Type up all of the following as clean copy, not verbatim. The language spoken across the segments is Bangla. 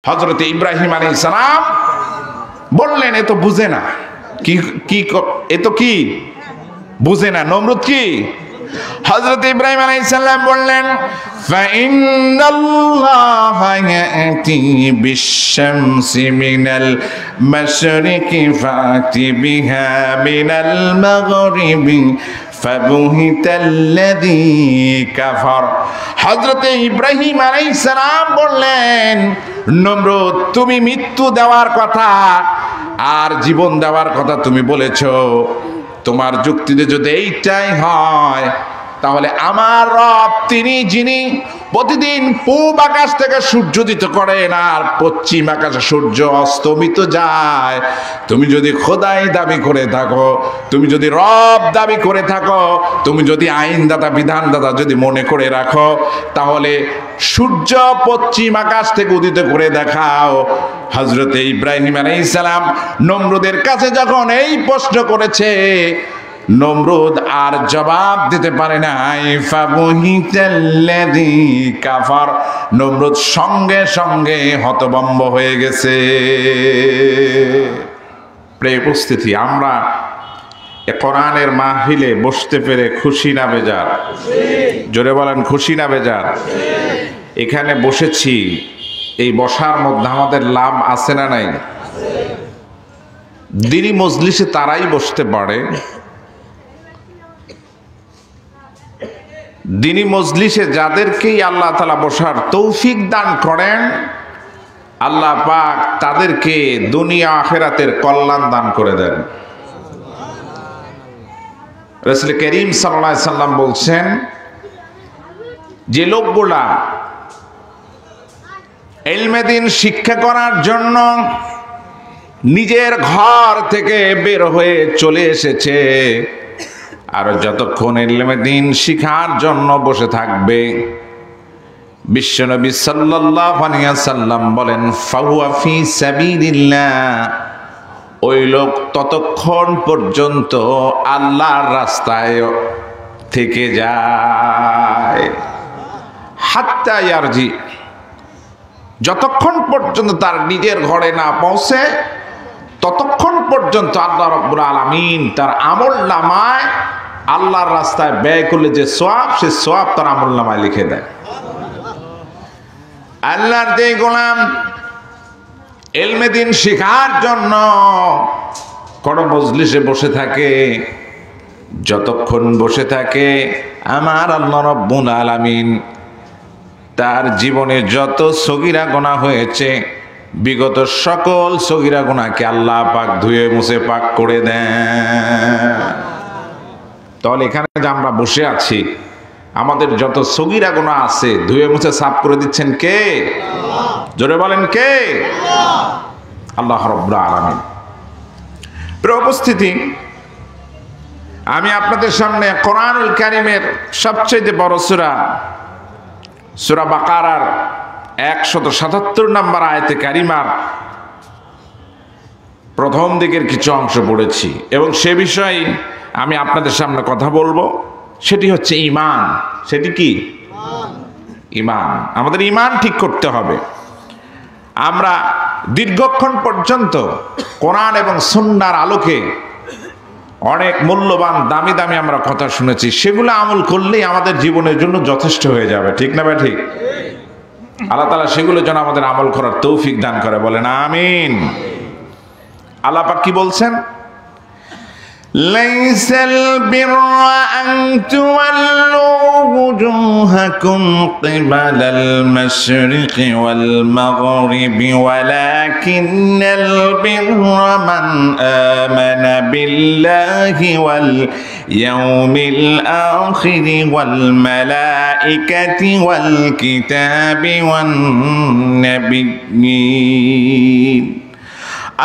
হযরত ইব্রাহিম আলাইহিস সালাম বললেন এ তো বুঝে না, কি এ তো কি বুঝে না, নমরুদ কি? হযরত ইব্রাহিম আলাইহিস সালাম বললেন ফাইন্নাল্লাহা ইয়াতি বিশ-শামসি মিনাল মাশরিকি ফাতি বিহা মিনাল মাগরিবি ফাবুহিতাল্লাযী কাফার। হযরত ইব্রাহিম আলাইহিস সালাম বললেন নমরুদ, তুমি মৃত্যু দেওয়ার কথা আর জীবন দেওয়ার কথা তুমি বলেছো, তোমার যুক্তিতে যদি এইটাই হয় তাহলে আমার রব তিনি যিনি প্রতিদিন পূব আকাশ থেকে সূর্য উদিত করেন আর পশ্চিম আকাশে সূর্য অস্তমিত যায়, তুমি যদি খোদাই দাবি করে থাকো, তুমি যদি রব দাবি করে থাকো, তুমি যদি আইনদাতা বিধানদাতা যদি মনে করে রাখো, তাহলে সূর্য পশ্চিম আকাশ থেকে উদিত করে দেখাও। হযরত ইব্রাহিম আলাইহিস সালাম নমরুদের কাছে যখন এই প্রশ্ন করেছে, নমরুদ আর জবাব দিতে পারে নাই। ফাবুহিতাল্লাযী কাফার, নমরুদ সঙ্গে সঙ্গে হতভম্ব হয়ে গেছে। প্রিয় উপস্থিতি, আমরা কোরআনের মাহফিলে বসতে পেরে খুশি না বেজার? জোরে বলেন, খুশি না বেজার? এখানে বসেছি, এই বসার মধ্যে আমাদের লাভ আছে না নাই? দিনী মজলিসে তারাই বসতে পারে, দিনী মজলিসে যাদেরকেই আল্লাহ তাআলা বসার তৌফিক দান করেন, আল্লাহ পাক তাদেরকে দুনিয়া আখিরাতের কল্যাণ দান করে দেন। রাসূল করিম সাল্লাল্লাহু আলাইহি সাল্লাম বলছেন, যে লোকগুলা ইলমে দ্বীন শিক্ষা করার জন্য নিজের ঘর থেকে বের হয়ে চলে এসেছে, আর যতক্ষণ ইলমে দ্বীন শিখার জন্য বসে থাকবে, বিশ্বনবী সাল্লাল্লাহু আলাইহি ওয়াসাল্লাম বলেন ফাহুয়া ফি সাবিলিল্লাহ, ওই লোক ততক্ষণ পর্যন্ত আল্লাহর রাস্তায় থেকে যায়, হাত্তা ইয়ারজি, যতক্ষণ পর্যন্ত তার নিজের ঘরে না পৌঁছে ততক্ষণ পর্যন্ত আল্লাহ রাব্বুল আলামিন তার আমলনামায় আল্লাহর রাস্তায় ব্যয় করলে যে সওয়াব, সে সওয়াব তার আমলনামায় লিখে দেয়। আল্লাহর যে গোলাম ইলমে দ্বীন শেখার জন্য কোন মজলিসে বসে থাকে, যতক্ষণ বসে থাকে আমার আল্লাহ রাব্বুল আলামিন তার জীবনে যত সগীরা গুনাহ হয়েছে, বিগত সকল সগীরা গুনাহকে আল্লাহ পাক ধুয়ে মুছে পাক করে দেন। তাহলে এখানে যে আমরা বসে আছি, আমাদের যত সগীরা গুনাহ আছে ধুয়ে মুছে সাফ করে দিচ্ছেন কে? জোরে বলেন কে? আল্লাহ রাব্বুল আলামিন। প্রিয় উপস্থিতি, আমি আপনাদের সামনে কোরআনুল কারীমের সবচেয়ে বড় সূরা, সূরা বাকারার 177 নম্বর আয়াতে কারিমার প্রথম দিকের কিছু অংশ পড়েছি এবং সে বিষয়ে আমি আপনাদের সামনে কথা বলবো। সেটি হচ্ছে ঈমান। সেটি কি? ঈমান। আমাদের ঈমান ঠিক করতে হবে। আমরা দীর্ঘক্ষণ পর্যন্ত কোরআন এবং সুন্নাহর আলোকে অনেক মূল্যবান দামি দামি আমরা কথা শুনেছি, সেগুলো আমল করলেই আমাদের জীবনের জন্য যথেষ্ট হয়ে যাবে। ঠিক না ভাই? ঠিক। আল্লাহ তাআলা সেগুলো যেন আমাদের আমল করার তৌফিক দান করে, বলেন আমিন। আল্লাহ পাক কি বলছেন? লাইসাল বিররা আন তুওয়াল্লু ওয়ুজুহাকুম কিবালাল মাশরিকি ওয়াল মাগরিবি ওয়ালাকিন্নাল বিররা মান আমানা বিল্লাহি ওয়াল ইয়াউমিল আখিরি ওয়াল মালাইকাতি ওয়াল কিতাবি ওয়ান নাবিয়্যিন।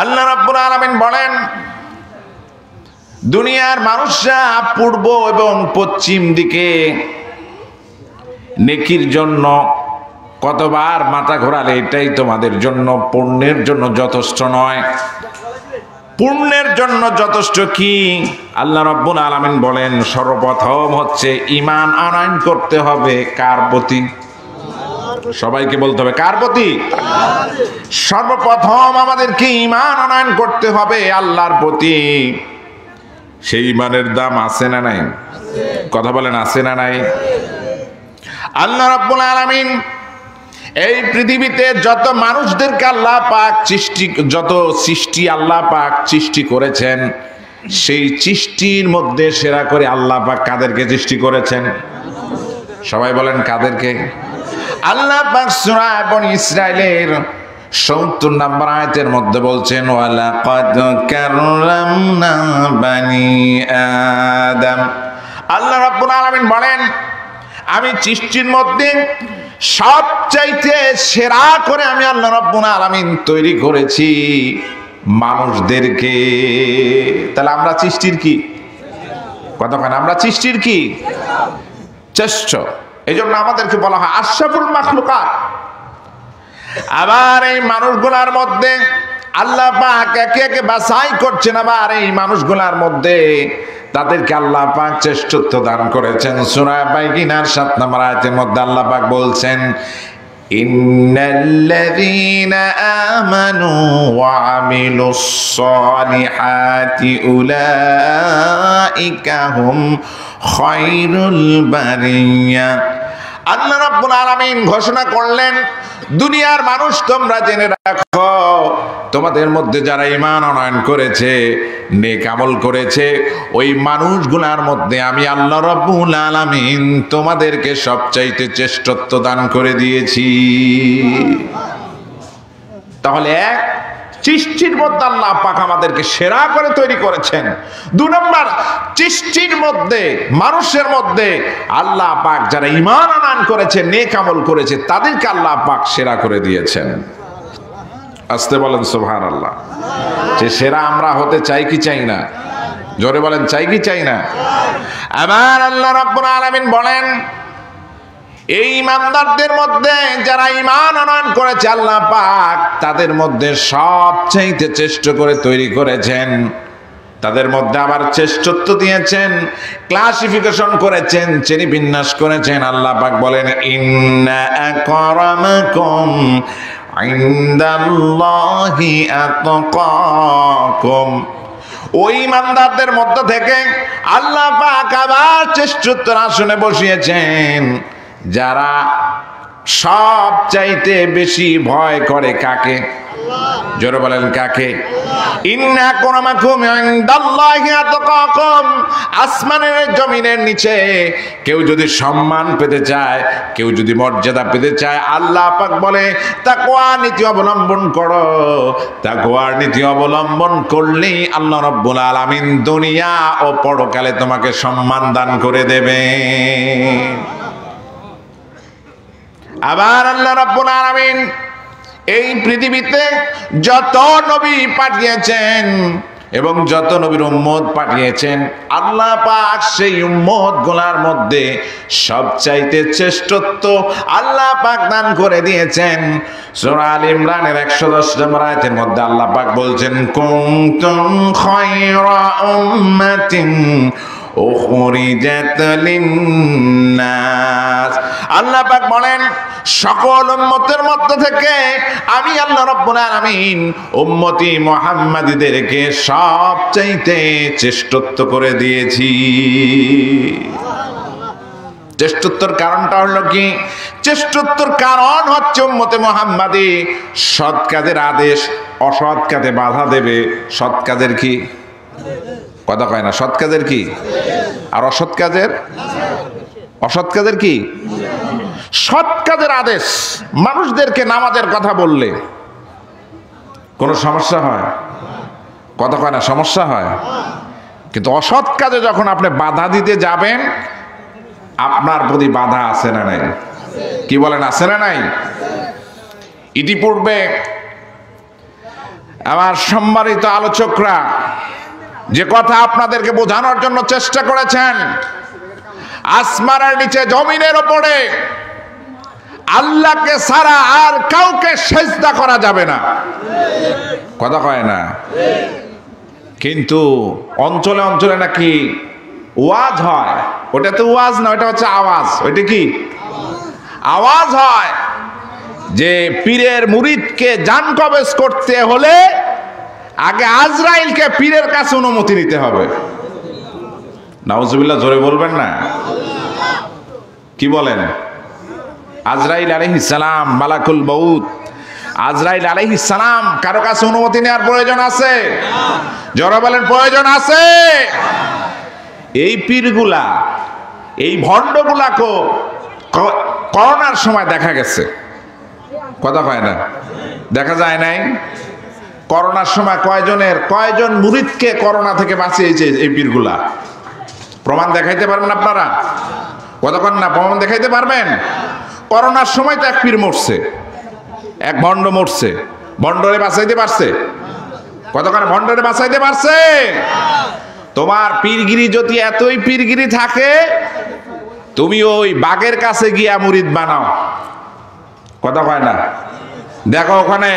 আল্লাহ রাব্বুল আলামিন বলেন, দুনিয়ার মানুষরা পূর্ব এবং পশ্চিম দিকে নেকির জন্য কতবার মাথা ঘোরালে এটাই তোমাদের জন্য পুণ্যের জন্য যথেষ্ট নয়। পুণ্যের জন্য যথেষ্ট কি? আল্লাহ রাব্বুল আলামিন বলেন সর্বপ্রথম হচ্ছে ঈমান আনয়ন করতে হবে কার প্রতি? সবাইকে বলতে হবে কার প্রতি? সর্বপ্রথম আমাদেরকে ঈমান আনয়ন করতে হবে আল্লাহর প্রতি। সেই ঈমানের দাম আছে না নাই? কথা বলেন, আছে না নাই? আল্লাহ রাব্বুল আলামিন এই পৃথিবীতে যত মানুষদেরকে আল্লাহ পাক যত সৃষ্টি আল্লাহ পাক সৃষ্টি করেছেন, সেই সৃষ্টির মধ্যে সেরা করে আল্লাহ পাক কাদেরকে সৃষ্টি করেছেন? সবাই বলেন কাদেরকে? আল্লাহ পাক সূরা বনী ইসরাইলের ৭০ নম্বর আয়াতের মধ্যে বলছেন, ওয়ালাকাদ কাররামনা বানি আদম। আল্লাহ রাব্বুল আলামিন বলেন, আমি সৃষ্টির মধ্যে সবচাইতে সেরা করে আমি আল্লাহ রাব্বুল আলামিন তৈরি করেছি মানুষদেরকে। তাহলে আমরা সৃষ্টির কি? কতক্ষণ আমরা সৃষ্টির কি? শ্রেষ্ঠ। এই জন্য আমাদেরকে বলা হয় আশরাফুল মাখলুকাত। আবার এই মানুষগুলার মধ্যে আল্লাহ পাক একে একে বাছাই করছেন, আবার এই মানুষগুলার মধ্যে তাদেরকে আল্লাহ পাক শ্রেষ্ঠত্ব দান করেছেন। সূরা বাইকিনার ৭ নম্বর আয়াতের মধ্যে আল্লাহ পাক বলছেন, ইন্নাল্লাযীনা আমানু ওয়া আমিলুস সালিহাতি উলাইকা হুম খায়রুল বারিয়া। আল্লাহ রাব্বুল আলামিন ঘোষণা করলেন, দুনিয়ার মানুষ তোমরা জেনে রাখো, তোমাদের মধ্যে যারা ঈমান আনয়ন করেছে, নেক আমল করেছে, ওই মানুষগুলোর মধ্যে আমি আল্লাহ রাব্বুল আলামিন তোমাদেরকে সবচাইতে শ্রেষ্ঠত্ব দান করে দিয়েছি। তাহলে এক, সৃষ্টির মধ্যে আল্লাহ পাক আমাদেরকে সেরা করে তৈরি করেছেন। ২ নম্বর, সৃষ্টির মধ্যে মানুষের মধ্যে আল্লাহ পাক যারা ঈমান আনয়ন করেছে, নেক আমল করেছে, তাদেরকে আল্লাহ পাক সেরা করে দিয়েছেন। আসতে বলেন সুবহানাল্লাহ। যে সেরা আমরা হতে চাই কি চাই না? জোরে বলেন, চাই কি চাই না? আবার আল্লাহ রাব্বুল আলামিন বলেন, এই ইমানদারদের মধ্যে যারা ঈমান আনয়ন করেছে আল্লাহ পাক তাদের মধ্যে সবচাইতে শ্রেষ্ঠ করে তৈরি করেছেন। তাদের মধ্যে আবার শ্রেষ্ঠত্ব দিয়েছেন, ক্লাসিফিকেশন করেছেন, শ্রেণী বিন্যাস করেছেন। আল্লাহ পাক বলেন, ইন্না আকরামাকুম ইনদাল্লাহি আতকাকুম। ওই ইমানদারদের মধ্য থেকে আল্লাহ পাক আবার শ্রেষ্ঠত্বের আসনে বসিয়েছেন যারা সবচাইতে বেশি ভয় করে কাকে? জোরে বলেন কাকে? ইন্না আকরামাকুম ইনদাল্লাহি আতকাকুম। আসমানের জমিনের নিচে কেউ যদি সম্মান পেতে চায়, কেউ যদি মর্যাদা পেতে চায়, আল্লাহ পাক বলে তাকওয়া নীতি অবলম্বন করো। তাকওয়ার নীতি অবলম্বন করলেই আল্লাহ রাব্বুল আলামিন দুনিয়া ও পরকালে তোমাকে সম্মান দান করে দেবে। আবার আল্লাহ রাব্বুল আলামিন এই পৃথিবীতে যত নবী পাঠিয়েছেন এবং যত নবীর উম্মত পাঠিয়েছেন, আল্লাহ পাক সেই উম্মত গুলার মধ্যে সবচাইতে শ্রেষ্ঠত্ব আল্লাহ পাক দান করে দিয়েছেন। সূরা আল ইমরানের ১১০ নম্বর আয়াতের মধ্যে আল্লাহ পাক বলছেন, কুনতুম খায়রা উম্মাতিন উখরিজাত লিন্নাস। আল্লাহ পাক বলেন, সকল উম্মতের মধ্য থেকে আমি আল্লাহ রাব্বুল আলামিন উম্মতি মুহাম্মাদীদেরকে সবচাইতে শ্রেষ্ঠত্ব করে দিয়েছি। শ্রেষ্ঠত্বর কারণটা হলো কি? শ্রেষ্ঠত্বর কারণ হচ্ছে উম্মতে মুহাম্মাদী সৎ কাজের আদেশ, অসৎ কাজে বাধা দেবে। সৎ কাজের কি? কথা কয় না। সৎ কাজের কি? আর অসৎ কাজের? অসৎ কাজের কি? সৎ কাজের আদেশ। মানুষদেরকে নামাজের কথা বললে কোনো সমস্যা হয়? কথা কয় না, সমস্যা হয়। কিন্তু অসৎ কাজে যখন আপনি বাধা দিতে যাবেন, আপনার প্রতি বাধা আছে না নাই? কি বলেন, আছে না নাই? ইতিপূর্বে আমার সম্মানিত আলোচকরা যে কথা আপনাদেরকে বোঝানোর জন্য চেষ্টা করেছেন, আসমানের নিচে জমিনের উপরে আল্লাহকে ছাড়া আর কাউকে সেজদা করা যাবে না। কথা কয় না। কিন্তু অঞ্চলে অঞ্চলে নাকি ওয়াজ হয়। ওটা তো ওয়াজ না, ওটা হচ্ছে আওয়াজ। ওইটা কি? আওয়াজ হয়। যে পীরের মুরিদকে জান কবজ করতে হলে আগে আজরাইলকে পীরের কাছে অনুমতি নিতে হবে। নাউজুবিল্লাহ, জোরে বলবেন না? কি বলেন? আজরাইল আলাইহিস সালাম, মালাকুল মউত আজরাইল আলাইহিস সালাম কারো কাছে অনুমতি নেওয়ার প্রয়োজন আছে? জোরে বলেন, প্রয়োজন আছে? এই পীরগুলা, এই ভণ্ডগুলাকে করোনার সময় দেখা গেছে, কথা কয় না, দেখা যায় নাই? করোনার সময় কয়জন মুরিদকে করোনা থেকে বাঁচিয়েছে এই পীরগুলা? প্রমাণ দেখাইতে পারবেন আপনারা? কতক্ষণ না প্রমাণ দেখাইতে পারবেন? করোনার সময় তো এক পীর মরছে, এক ভণ্ড মরছে, ভণ্ডরে বাঁচাইতে পারছে? কতক্ষণ ভণ্ডরে বাঁচাইতে পারছে? তোমার পীরগিরি যদি এতই পীরগিরি থাকে, তুমি ওই বাঘের কাছে গিয়া মুরিদ বানাও, কথা কয় না? দেখো ওখানে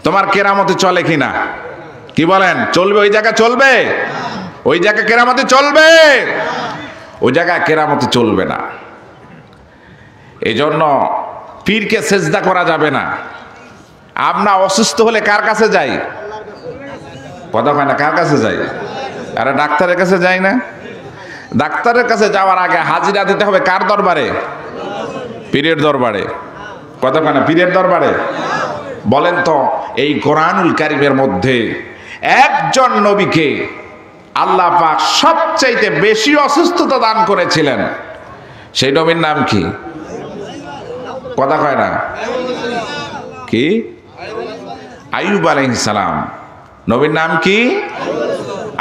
তোমার কেরামতে চলে কিনা। কি বলেন, চলবে? ওই জায়গা চলবে? ওই জায়গা কেরামতে চলবে? ওই জায়গায় কেরামতে চলবে না। এই জন্য পীরকে সেজদা করা যাবে না। আমরা অসুস্থ হলে কার কাছে যাই? কথা কয় না, কার কাছে যাই? আরে ডাক্তারের কাছে যাই না? ডাক্তারের কাছে যাওয়ার আগে হাজিরা দিতে হবে কার দরবারে? পীরের দরবারে। কথা কয় না, পীরের দরবারে। বলেন তো, এই কোরআনুল কারীমের মধ্যে একজন নবীকে আল্লাহ পাক সবচাইতে বেশি অসুস্থতা দান করেছিলেন, সেই নবীর নাম কি? কথা কয় না, কি? আইয়ুব আলাইহিস সালাম। নবীর নাম কি?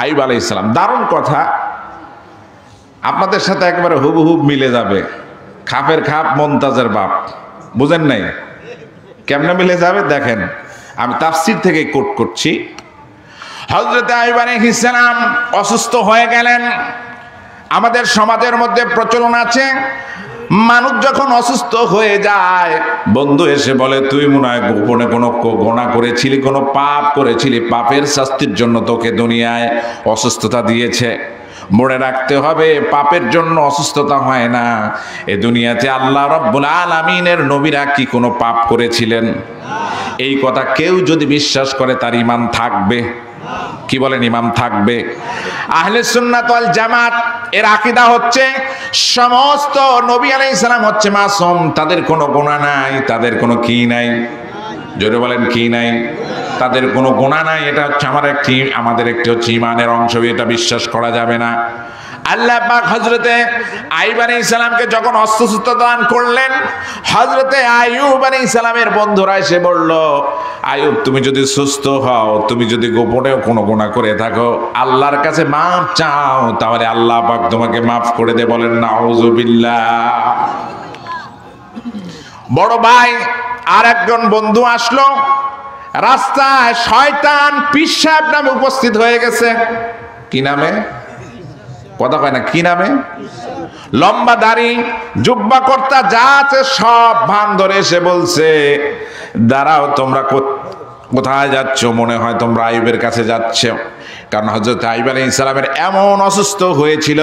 আইয়ুব আলাইহিস সালাম। দারুণ কথা, আপনাদের সাথে একেবারে হুবহুব মিলে যাবে। খাপের খাপ, মুমতাজের বাপ। বুঝেন নাই? কেমনে মিলে যাবে দেখেন, আমি তাফসীর থেকে কোট করছি। হযরত আইয়ুব আলাইহিস সালাম অসুস্থ হয়ে গেলেন। আমাদের সমাজের মধ্যে প্রচলন আছে, মানুষ যখন অসুস্থ হয়ে যায়, বন্ধু এসে বলে তুই মনে হয় গোপনে কোনো গুনাহ করেছিলি, কোনো পাপ করেছিলি, পাপের শাস্তির জন্য তোকে দুনিয়ায় অসুস্থতা দিয়েছে। মনে রাখতে হবে, পাপের জন্য অসুস্থতা হয় না। এ দুনিয়াতে আল্লাহ রাব্বুল আলামিনের নবীরা কি কোনো পাপ করেছিলেন? এই কথা কেউ যদি বিশ্বাস করে তার ঈমান থাকবে। কি বলেন, ঈমান থাকবে? আহলে সুন্নাত ওয়াল জামাত এর আকীদা হচ্ছে সমস্ত নবী আলাইহিস সালাম হচ্ছে মাসুম, তাদের কোনো গুনাহ নাই, তাদের কোনো কি নাই? জোরে বলেন, কি নাই? তাদের কোনো গুনাহ নাই। এটা হচ্ছে আমাদের একটি হচ্ছে ঈমানের অংশ, এটা বিশ্বাস করা যাবে না। আল্লাহ পাক হযরতে আইয়ুব আলাইহিস সালামকে যখন অসুস্থতা দান করলেন, হযরতে আইয়ুব আলাইহিস সালামের বন্ধুরা এসে বলল, আইয়ুব তুমি যদি সুস্থ হও, তুমি যদি গোপনেও কোনো গুনাহ করে থাকো, আল্লাহর কাছে মাফ চাও, তাহলে আল্লাহ পাক তোমাকে মাফ করে দেয়। বলেন নাউযুবিল্লাহ। বড় ভাই আর একজন বন্ধু আসলো, রাস্তায় শয়তান পীর সাহেব নামে উপস্থিত হয়ে গেছে। কি নামে? কথা কয় না, কি নামে? লম্বা দাড়ি, জুব্বা কর্তা, যা আছে সব ভান ধরে এসে বলছে, দাঁড়াও, তোমরা কোথায় যাচ্ছ? মনে হয় তোমরা আইয়ুবের কাছে যাচ্ছ। কারণ হযরত আইয়ুব আলাইহিস সালামের এমন অসুস্থ হয়েছিল,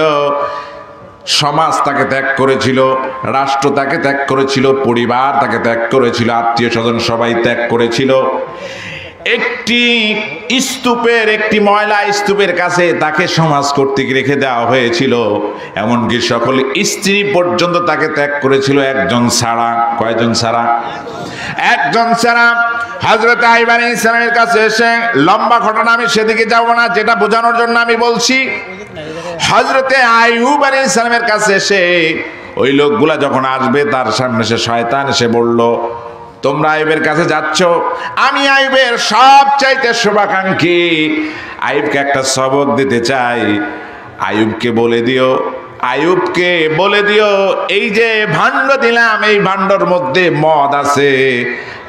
সমাজ তাকে ত্যাগ করেছিল, রাষ্ট্র তাকে ত্যাগ করেছিল, পরিবার তাকে ত্যাগ করেছিল, আত্মীয় স্বজন সবাই ত্যাগ করেছিল। একটি স্তূপের, একটি ময়লা স্তূপের কাছে তাকে সমাজ কর্তৃক রেখে দেওয়া হয়েছিল। এমনকি সকল স্ত্রী পর্যন্ত তাকে ত্যাগ করেছিল, একজন ছাড়া। কয়জন ছাড়া? একজন ছাড়া। হযরত আইয়ুব আলাইহিস সালামের কাছে এসে, লম্বা ঘটনা, আমি সেদিকে যাব না, যেটা বোঝানোর জন্য আমি বলছি। হযরতে আইয়ুব আলাইহিস সালামের কাছে এসে ওই লোকগুলা যখন আসবে, তার সামনে সে শয়তান এসে বলল, তোমরা আইয়ুবের কাছে যাচ্ছ, আমি আইয়ুবের সবচাইতে শুভাকাঙ্ক্ষী, আইয়ুবকে একটা সবক দিতে চাই। আইয়ুবকে বলে দিও, আইয়ুবকে বলে দিও, এই যে ভাণ্ড দিলাম, এই ভাণ্ডর মধ্যে মদ আছে।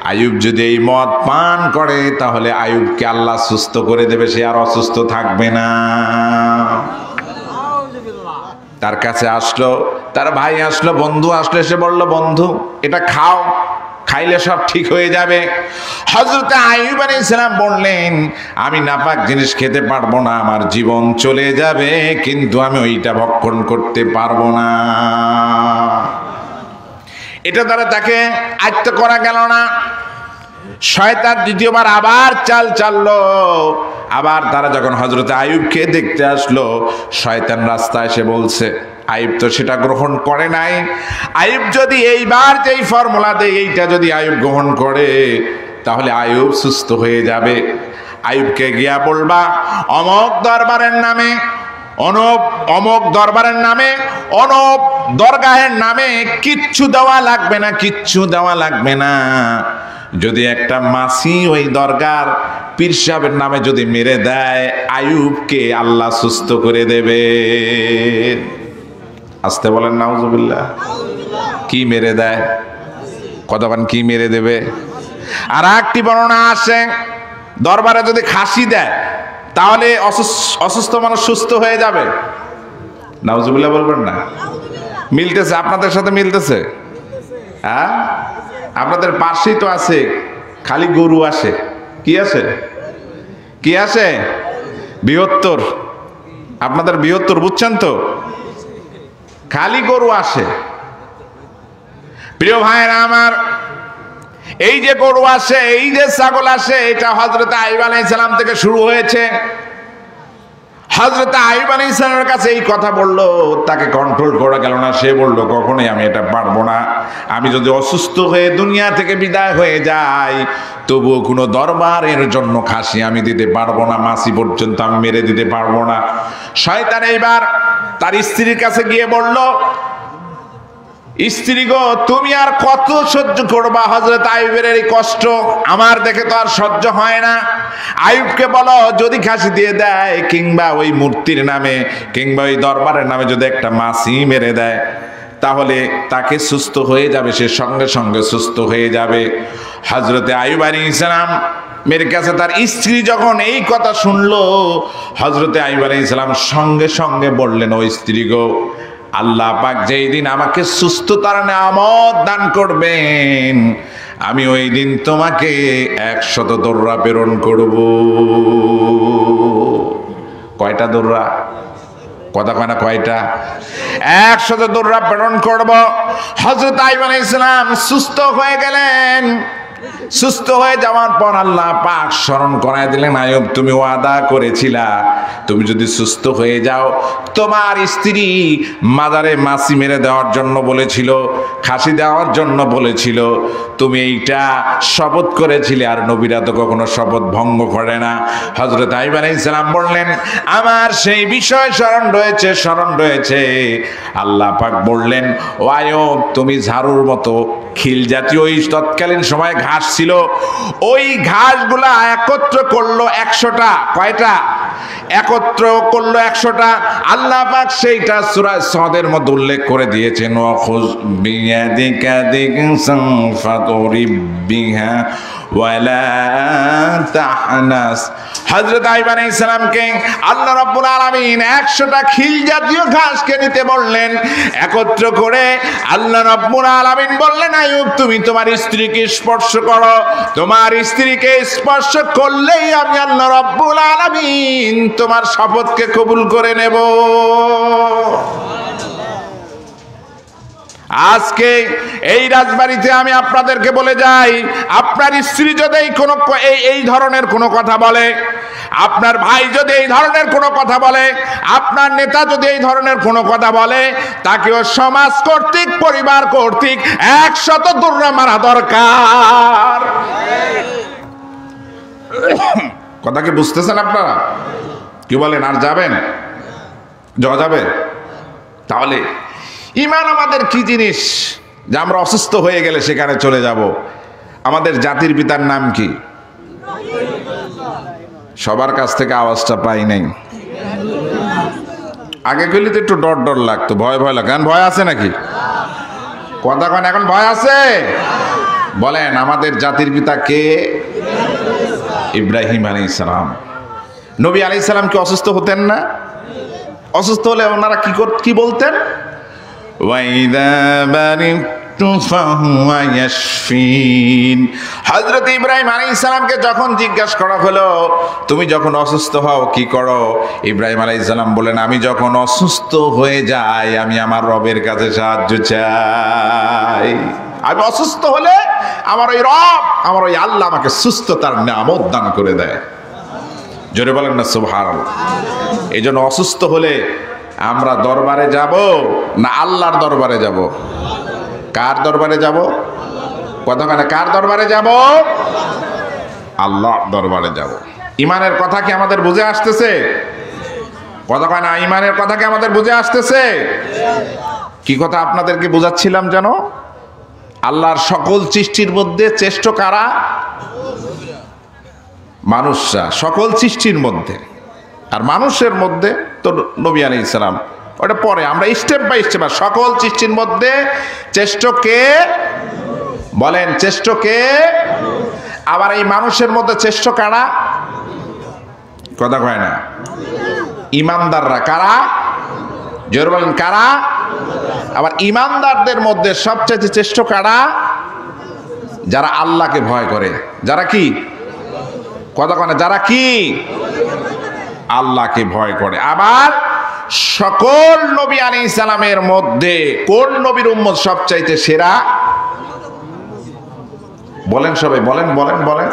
আইয়ুব যদি এই মদ পান করে, তাহলে আইয়ুবকে আল্লাহ সুস্থ করে দেবে, সে আর অসুস্থ থাকবে না। তার কাছে আসলো, তার ভাই আসলো, বন্ধু আসলো, এসে বলল, বন্ধু এটা খাও, খাইলে সব ঠিক হয়ে যাবে। হযরত আইয়ুব আলাইহিস সালাম বললেন, আমি নাপাক জিনিস খেতে পারবো না, আমার জীবন চলে যাবে, কিন্তু আমি ওইটা ভক্ষণ করতে পারবো না। এটা দ্বারা তাকে আয়ত্ত করা গেল না। শয়তান দ্বিতীয়বার আবার চাল চাললো। আবার তারা যখন হযরত আইয়ুবকে দেখতে আসলো, শয়তান রাস্তায় এসে বলছে, আইয়ুব তো সেটা গ্রহণ করে নাই। আইয়ুব যদি এইবার যেই ফর্মুলা দেয়, এইটা যদি আইয়ুব গ্রহণ করে, তাহলে আইয়ুব সুস্থ হয়ে যাবে। আইয়ুবকে গিয়া বলবা, অমক দরবারের নামে, অমক দরবারের নামে, অনব দরগাহের নামে কিচ্ছু দেওয়া লাগবে না, কিচ্ছু দেওয়া লাগবে না। যদি একটা মাসি ওই দরগার পীর সাহেবের নামে যদি মেরে দেয়, আইয়ুবকে আল্লাহ সুস্থ করে দেবে। আসতে বলেন নাউজুবিল্লাহ। কি মেরে দেয়? কতক্ষণ কি মেরে দেবে? আর একটি বর্ণনা আসে, দরবারে যদি খাসি দেয় তাহলে অসুস্থ মানুষ সুস্থ হয়ে যাবে। নাউজুবিল্লাহ বলবেন না? মিলতেছে? আপনাদের সাথে মিলতেছে? হ্যাঁ, আপনাদের পাশেই তো আছে, খালি গরু আসে। কি আছে? কি আছে? বৃহত্তর। আপনাদের বৃহত্তর, বুঝছেন তো? খালি গরু আসে। প্রিয় ভাইয়েরা আমার, এই যে গরু আসে, এই যে ছাগল আসে, এটা হযরত আইয়ুব আলাইহিস সালাম থেকে শুরু হয়েছে। হযরত আইয়ুব আলাইহিস সালামের কাছে এই কথা বললো, তাকে কন্ট্রোল করা গেল না। সে বলল, কখনোই আমি এটা পারবো না। আমি যদি অসুস্থ হয়ে দুনিয়া থেকে বিদায় হয়ে যাই, তবুও কোনো দরবারের জন্য খাসি আমি দিতে পারবো না, মাসি পর্যন্ত আমি মেরে দিতে পারবো না। শয়তান এইবার তার স্ত্রীর কাছে গিয়ে বলল, স্ত্রী গো, তুমি আর কত সহ্য করবা হযরত আইয়ুবের এই কষ্ট? আমার দেখে তো আর সহ্য হয় না। আইয়ুবকে বলো, যদি খাসি দিয়ে দেয়, কিংবা ওই মূর্তির নামে, কিংবা ওই দরবারের নামে যদি একটা মাসি মেরে দেয়, তাহলে তাকে সুস্থ হয়ে যাবে, সে সঙ্গে সঙ্গে সুস্থ হয়ে যাবে। হযরতে আইয়ুব আলাইহিস সালাম মেরে কাছে তার স্ত্রী যখন এই কথা শুনলো, হযরতে আইয়ুব আলাইহিস সালাম সঙ্গে সঙ্গে বললেন, ও স্ত্রী গো, আল্লাহ পাক যেই দিন আমাকে সুস্থতার নিয়ামত দান করবেন, আমি ওই দিন তোমাকে 100 দররা প্রেরণ করব। কয়টা দররা? কথা কয় না, কয়টা? 100 দররা প্রেরণ করব। হযরত আইয়ুব আলাইহিস সালাম সুস্থ হয়ে গেলেন। সুস্থ হয়ে যাওয়ার পর আল্লাহ পাক স্মরণ করায় দিলেন, আইয়ুব, তুমি ওয়াদা করেছিলা, তুমি যদি সুস্থ হয়ে যাও, তোমার স্ত্রী মাজারে মাছি মেরে দেওয়ার জন্য বলেছিল, খাসি দেওয়ার জন্য বলেছিল, তুমি এইটা শপথ করেছিলে। আর নবীরা তো কখনো শপথ ভঙ্গ করে না। হযরত আইয়ুব আলাইহিস সালাম বললেন, আমার সেই বিষয় স্মরণ রয়েছে, স্মরণ রয়েছে। আল্লাহ পাক বললেন, ও আইয়ুব, তুমি ঝাড়ুর মতো খিল জাতীয় ওই তৎকালীন সময় ঘাস ছিল, ওই ঘাসগুলা একত্র করলো 100টা। কয়টা? একত্র করলো 100টা। আল্লাহ পাক সেইটা সূরা সদের মধ্যে উল্লেখ করে দিয়েছেন, ওয়াখুয বিয়াদিকা দিকসান ফাতুরিব বিহা ওয়ালা তাহনাস। হযরত আইয়ুব আলাইহিস সালামকে আল্লাহ রাব্বুল আলামিন 100টা খিল জাতীয় ঘাসকে নিতে বললেন। একত্র করে আল্লাহ রাব্বুল আলামিন বললেন, আইয়ুব, তুমি তোমার স্ত্রীকে স্পর্শ করো। তোমার স্ত্রীকে স্পর্শ করলেই আমি আল্লাহ রাব্বুল আলামিন তোমার শপথকে কবুল করে নেব। আজকে এই রাজবাড়িতে আমি আপনাদেরকে বলে যাই, আপনার স্ত্রী যদি এই ধরনের কোনো কথা বলে, আপনার ভাই যদি এই ধরনের কোনো কথা বলে, আপনার নেতা যদি এই ধরনের কোনো কথা বলে, তাকেও সমাজ কর্তৃক, পরিবার কর্তৃক 100 দররা মারা দরকার। কথা কি বুঝতেছেন আপনারা? কি বলেন? আর যাবেন? যাওয়া যাবে? তাহলে ঈমান আমাদের কি জিনিস যে আমরা অসুস্থ হয়ে গেলে সেখানে চলে যাব? আমাদের জাতির পিতার নাম কি? সবার কাছ থেকে আওয়াজটা পাই নাই। আগে গেলে তো একটু ডর ডর লাগতো, ভয় ভয় লাগতো। এখন ভয় আছে নাকি? কথা কন, এখন ভয় আছে? বলেন, আমাদের জাতির পিতা কে? ইব্রাহিম আলাইহিস সালাম। নবী আলাইহিস সালাম কি অসুস্থ হতেন না? অসুস্থ হলে ওনারা কি বলতেন? ওয়াইদা বারিকতু ফাহুয়া ইয়াশফিন। হযরত ইব্রাহিম আলাইহিস সালামকে যখন জিজ্ঞাসা করা হলো, তুমি যখন অসুস্থ হও কি করো? ইব্রাহিম আলাইহিস সালাম বলেন, আমি যখন অসুস্থ হয়ে যাই, আমি আমার রবের কাছে সাহায্য চাই। আমি অসুস্থ হলে আমার ওই রব, আমার ওই আল্লাহ আমাকে সুস্থতার নিয়ামত দান করে দেয়। জোরে বলেন না সুবহানাল্লাহ। এই জন্য অসুস্থ হলে আমরা দরবারে যাব না আল্লাহর দরবারে যাব? কার দরবারে যাব? কথা মানে কার দরবারে যাব? আল্লাহর দরবারে যাব। ইমানের কথা কি আমাদের বুঝে আসতেছে? কথা কয় না, ইমানের কথা কি আমাদের বুঝে আসতেছে? কি কথা আপনাদেরকে বোঝাচ্ছিলাম যেন? আল্লাহর সকল সৃষ্টির মধ্যে শ্রেষ্ঠ কারা? মানুষরা, সকল সৃষ্টির মধ্যে। আর মানুষের মধ্যে তো নবী আলাইহিস সালাম, ওটা পরে আমরা স্টেপ বাই স্টেপ। সকল সৃষ্টির মধ্যে শ্রেষ্ঠ কে? বলেন শ্রেষ্ঠ কে? আবার এই মানুষের মধ্যে শ্রেষ্ঠ কারা? কথা কয় না। ইমানদাররা কারা? জোরে বলেন কারা? আবার ইমানদারদের মধ্যে সবচেয়ে শ্রেষ্ঠ কারা? যারা আল্লাহকে ভয় করে। যারা কি? কথা কয় না, যারা কি? আল্লাহকে ভয় করে। আবার সকল নবী আলাইহিস সালামের মধ্যে কোন নবীর উম্মত সবচাইতে সেরা? বলেন সবাই, বলেন বলেন বলেন।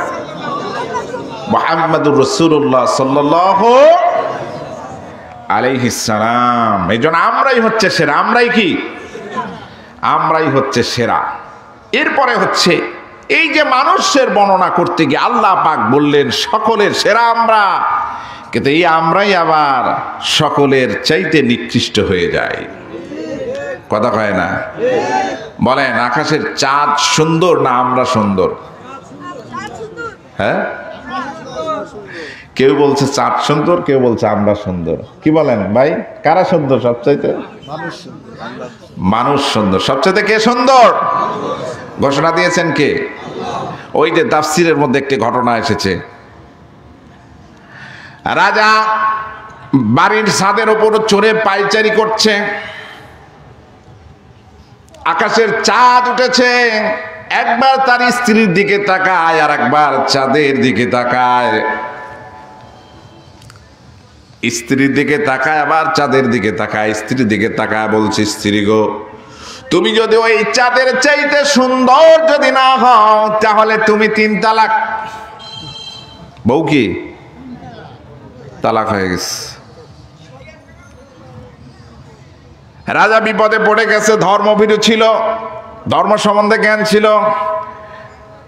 মুহাম্মাদুর রাসূলুল্লাহ সাল্লাল্লাহু আলাইহিস সালাম। এই জন্য আমরাই হচ্ছে সেরা। আমরাই কি? আমরাই হচ্ছে সেরা। এরপরে হচ্ছে এই যে মানুষের বর্ণনা করতে গিয়ে আল্লাহ পাক বললেন সকলের সেরা আমরা, কিন্তু এই আমরাই আবার সকলের চাইতে নিকৃষ্ট হয়ে যায়। কথা কয় না? বলেন আকাশের চাঁদ সুন্দর না আমরা সুন্দর? হ্যাঁ, কেউ বলছে চাঁদ সুন্দর, কেউ বলছে আমরা সুন্দর। কি বলেন ভাই, কারা সুন্দর সবচাইতে? মানুষ সুন্দর সবচাইতে। কে সুন্দর ঘোষণা দিয়েছেন কে? ওই যে তাফসিরের মধ্যে একটি ঘটনা এসেছে। রাজা বাড়ির ছাদের উপর চড়ে পায়চারি করছে, আকাশের চাঁদ উঠেছে, একবার তার স্ত্রীর দিকে তাকায় আর একবার চাঁদের দিকে তাকায়। স্ত্রীর দিকে তাকায় আবার চাঁদের দিকে তাকায়। স্ত্রীর দিকে তাকায় বলছে, স্ত্রী গো, তুমি যদি ওই চাঁদের চাইতে সুন্দর যদি না হও তাহলে তুমি 3 তালাক। বউ কি? তালাক হয়ে গেছে। রাজা বিপদে পড়ে গেছে। ধর্মভীরু ছিল, ধর্ম সম্বন্ধে জ্ঞান ছিল,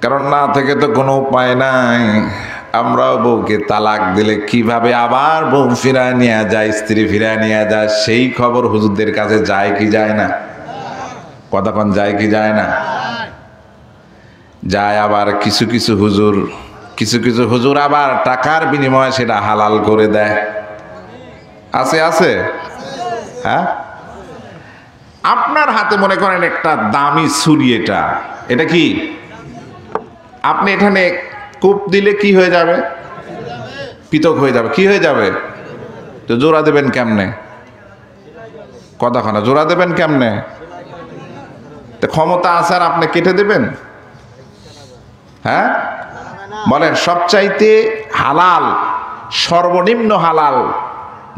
কারণ না থেকে তো কোনো উপায় নাই। আমরাও বউকে তালাক দিলে কিভাবে আবার বউ ফিরায় নিয়ে যায়, স্ত্রী ফিরায় নিয়ে যায়, সেই খবর হুজুরদের কাছে যায় কি যায় না? কতক্ষণ যায় কি যায় না? যায়। আবার কিছু কিছু হুজুর আবার টাকার বিনিময়ে সেটা হালাল করে দেয়। আছে আছে। হ্যাঁ, আপনার হাতে মনে করেন একটা দামি ছুরি, এটা কি? আপনি এখানে কূপ দিলে কি হয়ে যাবে? পৃথক হয়ে যাবে। কি হয়ে যাবে? তো জোড়া দেবেন কেমনে? কতক্ষণ জোড়া দেবেন কেমনে? তো ক্ষমতা আছে আর আপনি কেটে দেবেন? হ্যাঁ, বলেন সবচাইতে হালাল, সর্বনিম্ন হালাল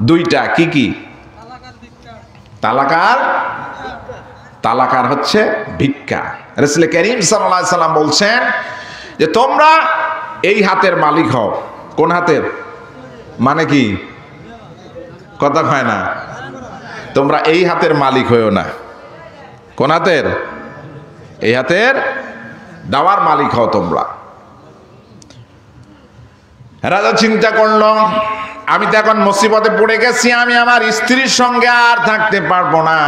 দুইটা কি কি? তালাকার হচ্ছে ভিক্ষা। রাসূল করিম সাল্লাল্লাহু আলাইহি সাল্লাম বলছেন যে তোমরা এই হাতের মালিক হও। কোন হাতের? মানে কি? কথা হয় না। তোমরা এই হাতের মালিক হইও না। কোন হাতের? এই হাতের দাওয়ার মালিক হও তোমরা। রাজা চিন্তা করল, আমি তো এখন মুসিবতে পড়ে গেছি, আমি আমার স্ত্রীর সঙ্গে আর থাকতে পারবো না।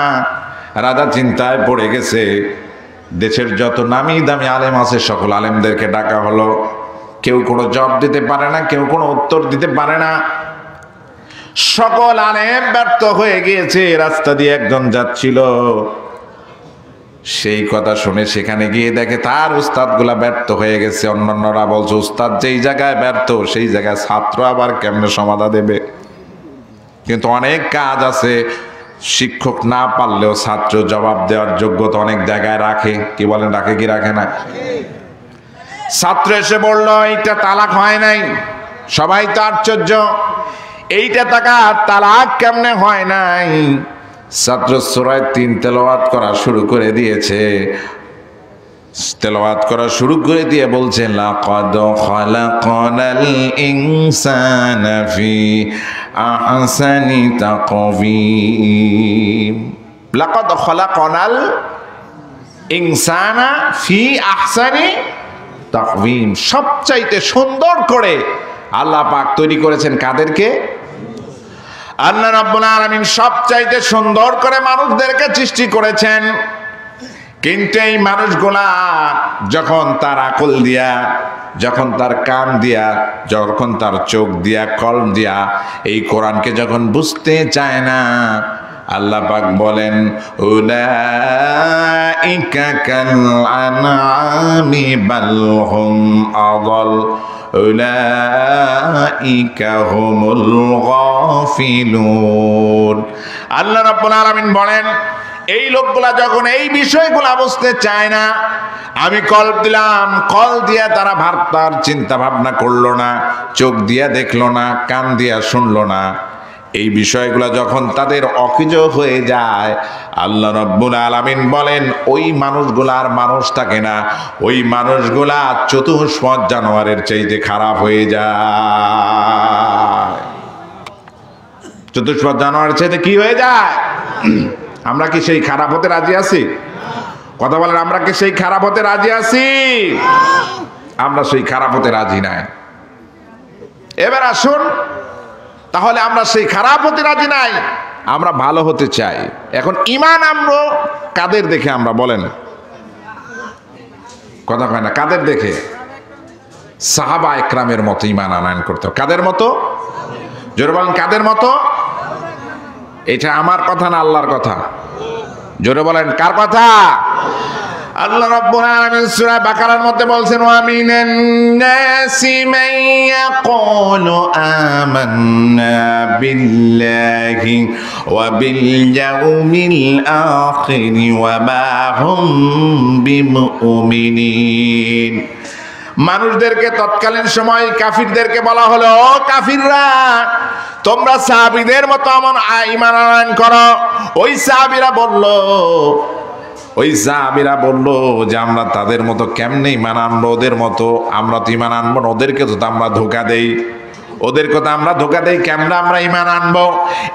রাজা চিন্তায় পড়ে গেছে। দেশের যত নামি দামি আলেম আছে সকল আলেমদেরকে ডাকা হলো। কেউ কোনো জবাব দিতে পারে না, কেউ কোনো উত্তর দিতে পারে না। সকল আলেম ব্যর্থ হয়ে গিয়েছে। রাস্তা দিয়ে একজন যাচ্ছিল, সেই কথা শুনে সেখানে গিয়ে দেখে তার উস্তাদগুলা ব্যর্থ হয়ে গেছে। অন্যান্যরা বলছে উস্তাদ যেই জায়গায় ব্যর্থ সেই জায়গায় ছাত্র আবার কেমনে সমাধা দেবে? কিন্তু অনেক কাজ আছে শিক্ষক না পারলেও ছাত্র জবাব দেওয়ার যোগ্যতা অনেক জায়গায় রাখে। কি বলেন, রাখে কি রাখে না? ছাত্র এসে বলল এইটা তালাক হয় নাই। সবাই তো আশ্চর্য, এইটা তালাক কেমনে হয় নাই? ছাত্র সূরা 3 তেলাওয়াত করা শুরু করে দিয়েছে। তেলাওয়াত করা শুরু করে দিয়ে বলছে লাকাদ খালাকনাল ইনসানা ফি আহসানি তাকওয়িম। লাকাদ খালাকনাল ইনসানা ফি আহসানি তাকওয়িম। সবচাইতে সুন্দর করে আল্লাহ পাক তৈরি করেছেন কাদেরকে? আল্লাহ রাব্বুল আলামিন সবচাইতে সুন্দর করে মানুষদেরকে সৃষ্টি করেছেন। কিন্তু এই মানুষগুলা যখন তার আকল দিয়া, যখন তার কান দিয়া, যখন তার চোখ দিয়া, কলম দিয়া এই কোরআনকে যখন বুঝতে চায় না, আল্লাহ পাক বলেন উলাইকা কাল আনআমি বাল হুম আযাল উলাইকা হুমুল গাফিলুন। আল্লাহ রাব্বুল আলামিন বলেন এই লোকগুলা যখন এই বিষয়গুলা বুঝতে চায় না, আমি কল দিলাম, কল দিয়া তারা ভাবতার চিন্তা ভাবনা করলো না, চোখ দিয়া দেখলো না, কান দিয়া শুনলো না, এই বিষয়গুলা যখন তাদের অকিজ হয়ে যায়, আল্লাহ রাব্বুল আলামিন বলেন ওই মানুষগুলা আর মানুষ থাকে না, ওই মানুষগুলা চতুষ্পদ জানোয়ারের চাইতে খারাপ হয়ে যায়। চতুষ্পদ জানোয়ারের চাইতে কি হয়ে যায়? আমরা কি সেই খারাপ হতে রাজি আছি? কথা বলেন, আমরা কি সেই খারাপ হতে রাজি আছি? আমরা সেই খারাপ হতে রাজি নাই। এবার আসুন, তাহলে আমরা সেই খারাপ হতে রাজি নাই, আমরা ভালো হতে চাই। এখন ঈমান আনবো কাদের দেখে? আমরা বলেন, কথা কয় না, কাদের দেখে? সাহাবা একরামের মতো ঈমান আনয়ন করতে হবে। কাদের মতো? জোরে বলেন, কাদের মতো? এটা আমার কথা না আল্লাহর কথা? জোরে বলেন, কার কথা? আল্লাহ রাব্বুল আলামিন সূরা বাকারার মধ্যে বলছেন ওয়া মিনান নাসি মান ইয়াকুলু আমান্না বিল্লাহি ওয়া বিল ইয়াউমিল আখির ওয়া মা হুম বিমুমিনিন। মানুষদেরকে তৎকালীন সময় কাফিরদেরকে বলা হলো, ও কাফিররা, তোমরা সাহাবীদের মতো আমন ঈমান আনয়ন করো। ওই সাহাবীরা বলল যে আমরা তাদের মতো কেমনে ঈমান আনবো? ওদের মতো আমরা তো ঈমান আনবো না, ওদেরকে তো আমরা ধোঁকা দেই, ওদেরকে তো আমরা ধোঁকা দেই, কেমনে আমরা ঈমান আনবো?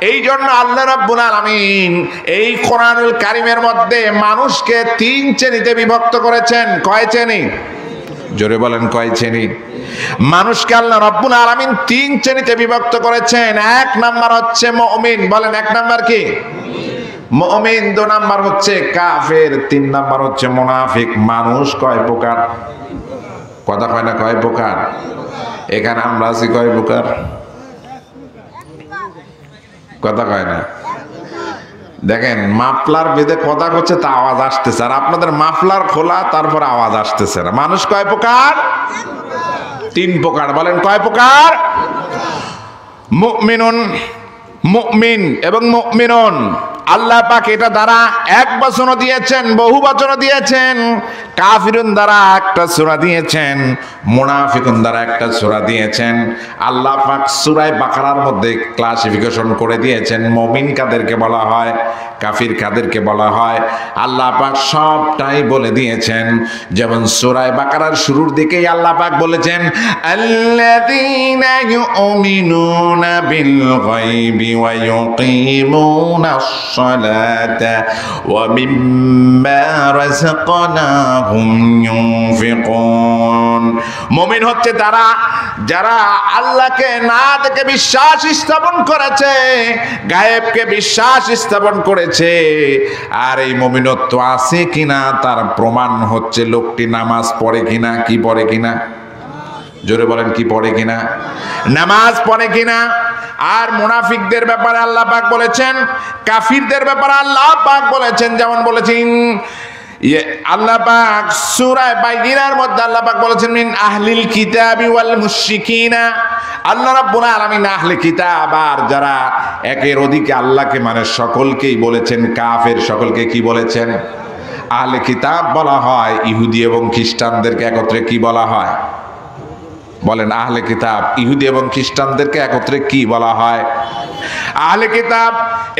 এই জন্য আল্লাহ রাব্বুল আলামিন এই কোরআনুল কারীমের মধ্যে মানুষকে 3 শ্রেণীতে বিভক্ত করেছেন। কয় শ্রেণী? জোরে বলেন, কয় শ্রেণী? মানুষকে আল্লাহ রাব্বুল আলামিন 3 শ্রেণীতে বিভক্ত করেছেন। 1 নাম্বার হচ্ছে মুমিন। বলেন, 1 নাম্বার কি? মুমিন। 2 নাম্বার হচ্ছে কাফের। 3 নাম্বার হচ্ছে মুনাফিক। মানুষ কয় প্রকার? কথা কয় না, কয় প্রকার? এখানে আমরা আছি কয় প্রকার? কথা কয় না। দেখেন, মাফলার বেঁধে কথা করছে তা আওয়াজ আসতেছে, আর আপনাদের মাফলার খোলা তারপর আওয়াজ আসতেছে না। মানুষ কয় প্রকার? 3 প্রকার। বলেন, কয় প্রকার? মুমিনুন, মুমিন এবং মুমিনুন। আল্লাহ পাক এটা দ্বারা 1 বচনও দিয়েছেন, বহু বচনও দিয়েছেন। কাফিরুন দ্বারা 1টা সূরা দিয়েছেন, মুনাফিকুন দ্বারা 1টা সূরা দিয়েছেন। আল্লাহ পাক সূরা বাকারার মধ্যে ক্লাসিফিকেশন করে দিয়েছেন, মুমিন কাদেরকে বলা হয়, কাফির কাদেরকে বলা হয়। আল্লাহ পাক সবটাই বলে দিয়েছেন। যেমন সূরা বাকারার শুরুর দিকেই আল্লাহ পাক বলেছেন আল্লাযীনা ইউমিনুনা বিল গায়বি ওয়া ইউকিমুনাস সালাতা ওয়া মিম্মা রাযাকনাহুম ইউনফিকুন। মুমিন হচ্ছে তারা যারা আল্লাহকে না দেখে বিশ্বাস স্থাপন করেছে, গায়েবকে বিশ্বাস স্থাপন করেছে। আর এই মুমিনত্ব আছে কিনা তার প্রমাণ হচ্ছে লোকটি নামাজ পড়ে কিনা। কি পড়ে কিনা? জোরে বলেন, কি পড়ে কিনা? নামাজ পড়ে কিনা। আর মুনাফিকদের ব্যাপারে আল্লাহ পাক বলেছেন, কাফিরদের ব্যাপারে আল্লাহ পাক বলেছেন, যেমন বলেছেন আল্লাহ পাক সূরা বাইয়িনার মধ্যে আল্লাহ পাক বলেছেন মিন আহলিল কিতাবি ওয়াল মুশরিকিনা। আল্লাহ রাব্বুল আলামিন আহলে কিতাব আর যারা একের অধিকে আল্লাহকে মানে সকলকেই বলেছেন কাফের, সকলকে কি বলেছেন? আহলে কিতাব বলা হয়। ইহুদি এবং খ্রিস্টানদেরকে একত্রে কি বলা হয়? বলেন, আহলে কিতাব ইহুদি এবং খ্রিস্টানদেরকে একত্রে কি বলা হয়? আহলে কিতাব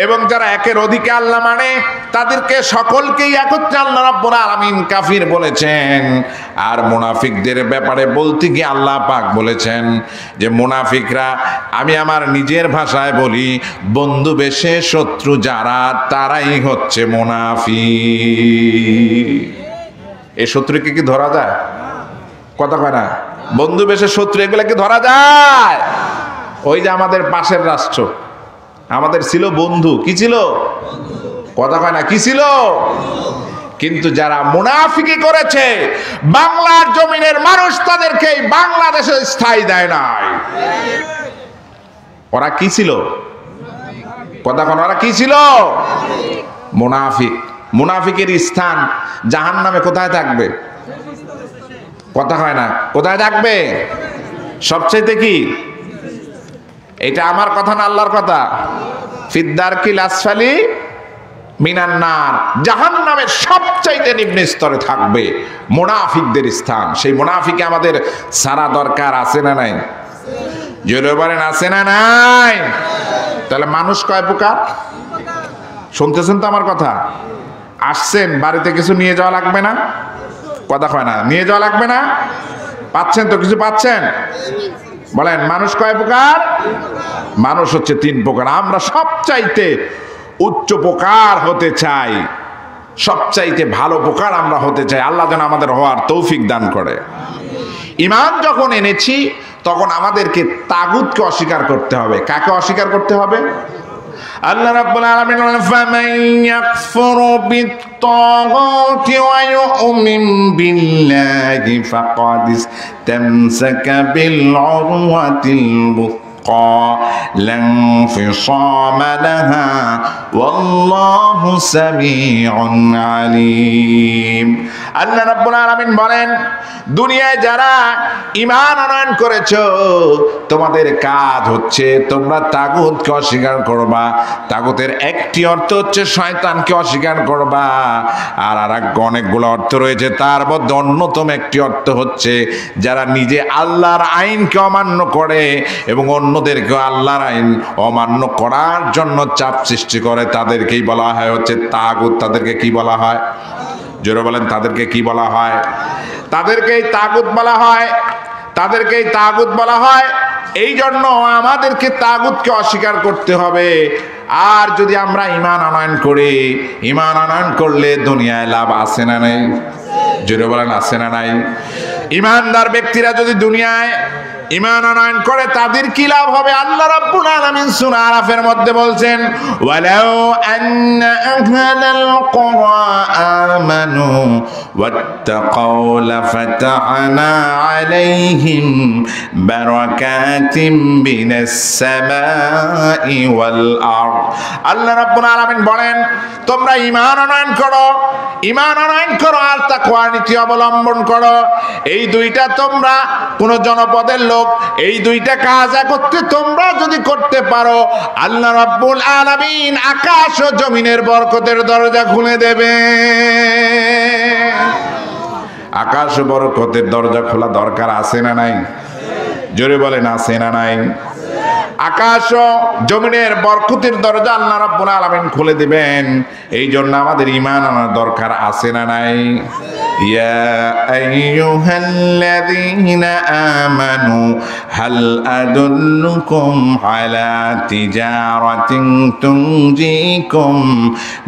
এবং যারা একের অধিকে আল্লাহ মানে তাদেরকে সকলকেই একত্রে আল্লাহ রাব্বুল আলামিন কাফির বলেছেন। আর মুনাফিকদের ব্যাপারে বলতে গিয়ে আল্লাহ পাক বলেছেন যে মুনাফিকরা, আমি আমার নিজের ভাষায় বলি, বন্ধু বেশে শত্রু যারা তারাই হচ্ছে মুনাফিক। এই শত্রুকে কি ধরা যায়? কথা কয় না। বন্ধু বেশে শত্রু এগুলাকে ধরা যায়? ওই যে আমাদের পাশের রাষ্ট্র আমাদের ছিল বন্ধু, কি ছিল? কথা কয় না, কি ছিল? কিন্তু যারা মুনাফিকি করেছে বাংলার জমিনের মানুষ তাদেরকে বাংলাদেশে স্থায়ী দেয় নাই। ওরা কি ছিল? কথা কয় না, ওরা কি ছিল? মুনাফিক। মুনাফিকের স্থান জাহান্নামে কোথায় থাকবে? কথা হয় না, কোথায় থাকবে? সবচাইতে কি? এটা আমার কথা না আল্লাহর কথা? ফিদ্দারকিল আসফালি মিনান নার, জাহান্নামের সবচাইতে নিম্ন স্তরে থাকবে মুনাফিকদের স্থান। সেই মুনাফিকে আমাদের সারা দরকার আছে না নাই? জোরে বলেন, আছে না নাই? তাহলে মানুষ কয় প্রকার? শুনতেছেন তো আমার কথা? আসছেন, বাড়িতে কিছু নিয়ে যাওয়া লাগবে না? কথা কয় না, নিয়ে যাওয়া লাগবে না? পাচ্ছেন তো, কিছু পাচ্ছেন? বলেন, মানুষ কয় প্রকার? মানুষ হচ্ছে 3 প্রকার। আমরা সবচাইতে উচ্চ প্রকার হতে চাই, সবচাইতে ভালো প্রকার আমরা হতে চাই। আল্লাহ যেন আমাদের হওয়ার তৌফিক দান করে। ঈমান যখন এনেছি তখন আমাদেরকে তাগুতকে অস্বীকার করতে হবে। কাকে অস্বীকার করতে হবে? আল্লাহ রাব্বুল আলামিন বলেন, ফামান ইয়াকফুরু বিত-তাগুতি ওয়া ইউমিন বিল্লাহি ফাকাদ ইসতামসাকা বিল উরওয়াতিল বুথকা লা ইনফিসামা লাহা ওয়াল্লাহু সামিউন আলীম। আল্লাহ রাব্বুল আলামিন বলেন, দুনিয়ায় যারা ঈমান আনয়ন করেছো তোমাদের কাজ হচ্ছে তোমরা তাগুতকে অস্বীকার করবা। তাগুতের একটি অর্থ হচ্ছে শয়তানকে অস্বীকার করবা, আর অনেকগুলো অর্থ রয়েছে। তার মধ্যে অন্যতম একটি অর্থ হচ্ছে যারা নিজে আল্লাহর আইনকে অমান্য করে এবং অন্যদেরকে আল্লাহর আইন অমান্য করার জন্য চাপ সৃষ্টি করে, তাদেরকেই বলা হয় হচ্ছে তাগুত। তাদেরকে কি বলা হয়? জোরে বলেন, তাদেরকে কি বলা হয়? তাদেরকেই তাগুত বলা হয়। তাদেরকেই তাগুত বলা হয়। এই জন্য আমাদেরকে তাগুতকে অস্বীকার করতে হবে। আর যদি আমরা ঈমান আনয়ন করি, ঈমান আনয়ন করলে দুনিয়ায় লাভ আছে না নাই? জোরে বলেন, আছে না নাই? ঈমানদার ব্যক্তিরা যদি দুনিয়ায় ঈমান আনয়ন করে তাদের কি লাভ হবে? আল্লাহ রাব্বুল আলামিন সূরা আরাফের মধ্যে বলছেন, ওয়ালাউ আন্না আহলাল কুরা আমানু ওয়াত্তাকাউ লাফাতাহনা আলাইহিম বারাকাতিম মিনাস সামাই ওয়াল আরদ। আল্লাহ রাব্বুল আলামিন বলেন, তোমরা ঈমান আনয়ন করো, ঈমান আনয়ন করো আর তাকওয়ার নীতি অবলম্বন করো। এই দুইটা তোমরা কোন জনপদের লোক, এই দুইটা কাজ একত্রে তোমরা যদি করতে পারো, আল্লাহ রাব্বুল আলামিন আকাশ ও জমিনের বরকতের দরজা খুলে দেবে। আকাশ ও বরকতের দরজা খোলা দরকার আছে না নাই? জোরে বলেন, আছে না নাই? আকাশ ও জমিনের বরকতের দরজা আল্লাহ রাব্বুল আলামিন খুলে দিবেন। এই জন্য আমাদের ঈমান আনার দরকার আছে না নাই? ইয়া আইয়ুহাল্লাযীনা আমানু হাল আদুল্লুকুম আলা তিজারাতিন তুনজিকুম